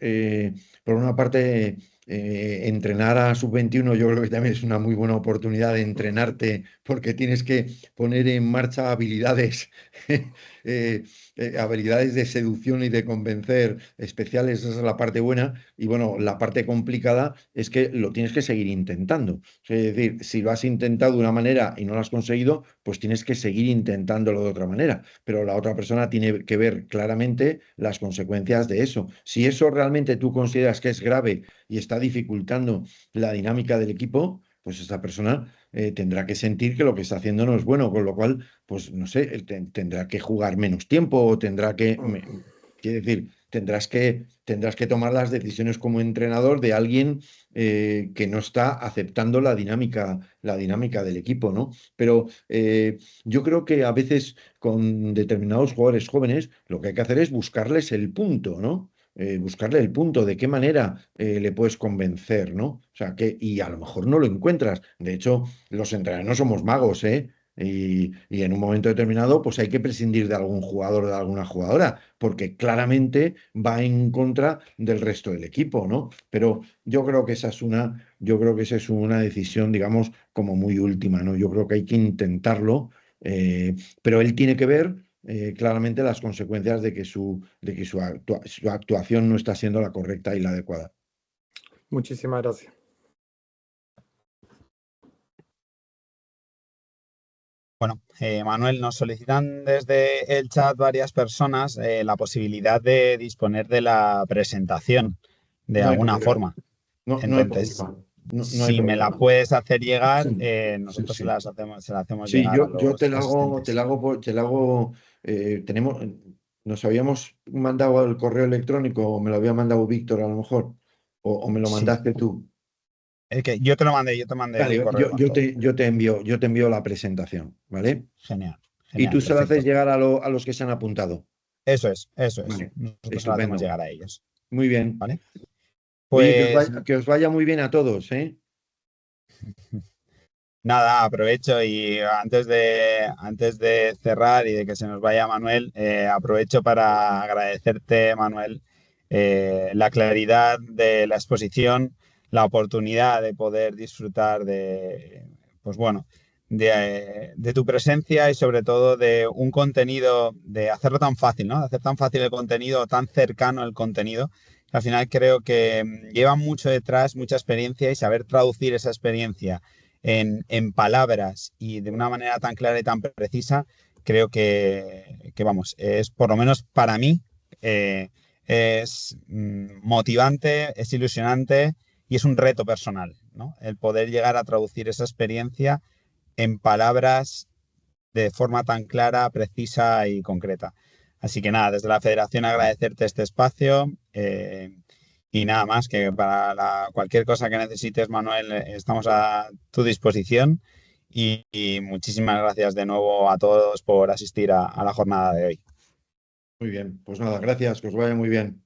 por una parte entrenar a sub-21 yo creo que también es una muy buena oportunidad de entrenarte porque tienes que poner en marcha habilidades, habilidades de seducción y de convencer especiales, esa es la parte buena. Y bueno, la parte complicada es que lo tienes que seguir intentando. Es decir, si lo has intentado de una manera y no lo has conseguido, pues tienes que seguir intentándolo de otra manera. Pero la otra persona tiene que ver claramente las consecuencias de eso. Si eso realmente tú consideras que es grave y está dificultando la dinámica del equipo, pues esta persona tendrá que sentir que lo que está haciendo no es bueno, con lo cual, pues no sé, tendrá que jugar menos tiempo o tendrá que, quiere decir, tendrás que tomar las decisiones como entrenador de alguien que no está aceptando la dinámica del equipo, ¿no? Pero yo creo que a veces con determinados jugadores jóvenes lo que hay que hacer es buscarles el punto, ¿no? Buscarle el punto, de qué manera le puedes convencer, ¿no? O sea, y a lo mejor no lo encuentras. De hecho, los entrenadores no somos magos, ¿eh? Y en un momento determinado, pues hay que prescindir de algún jugador o de alguna jugadora, porque claramente va en contra del resto del equipo, ¿no? Pero yo creo que esa es una decisión, digamos, como muy última, ¿no? Yo creo que hay que intentarlo, pero él tiene que ver claramente las consecuencias de que su actuación no está siendo la correcta y la adecuada. Muchísimas gracias. Bueno, Manuel, nos solicitan desde el chat varias personas la posibilidad de disponer de la presentación de No hay alguna problema. forma. No hay Entonces, problema. No hay si me la problema. puedes hacer llegar, Sí, nosotros sí. se la hacemos Sí, llegar a yo los asistentes. te la hago, nos habíamos mandado al correo electrónico, o me lo había mandado Víctor a lo mejor, o me lo Sí, mandaste tú. es que yo te mandé un Vale, correo con todo. yo te envío la presentación, ¿vale? Genial, Y tú genial, se la haces perfecto. llegar a los que se han apuntado. Eso es, eso es. Vale, Nosotros se la hacemos estupendo. llegar a ellos, Muy bien. ¿vale? Oye, Pues que os vaya muy bien a todos, ¿eh? nada, aprovecho y antes de cerrar y de que se nos vaya Manuel, aprovecho para agradecerte, Manuel, la claridad de la exposición, la oportunidad de poder disfrutar pues bueno, de tu presencia y sobre todo de un contenido, de hacerlo tan fácil, ¿no? De hacer tan fácil el contenido, tan cercano el contenido. Al final creo que lleva mucho detrás, mucha experiencia y saber traducir esa experiencia en palabras y de una manera tan clara y tan precisa, creo que vamos, es por lo menos para mí, es motivante, es ilusionante y es un reto personal, ¿no? El poder llegar a traducir esa experiencia en palabras de forma tan clara, precisa y concreta. Así que nada, desde la Federación agradecerte este espacio y nada más, que para cualquier cosa que necesites, Manuel, estamos a tu disposición y muchísimas gracias de nuevo a todos por asistir a la jornada de hoy. Muy bien. Pues nada, gracias, que os vaya muy bien.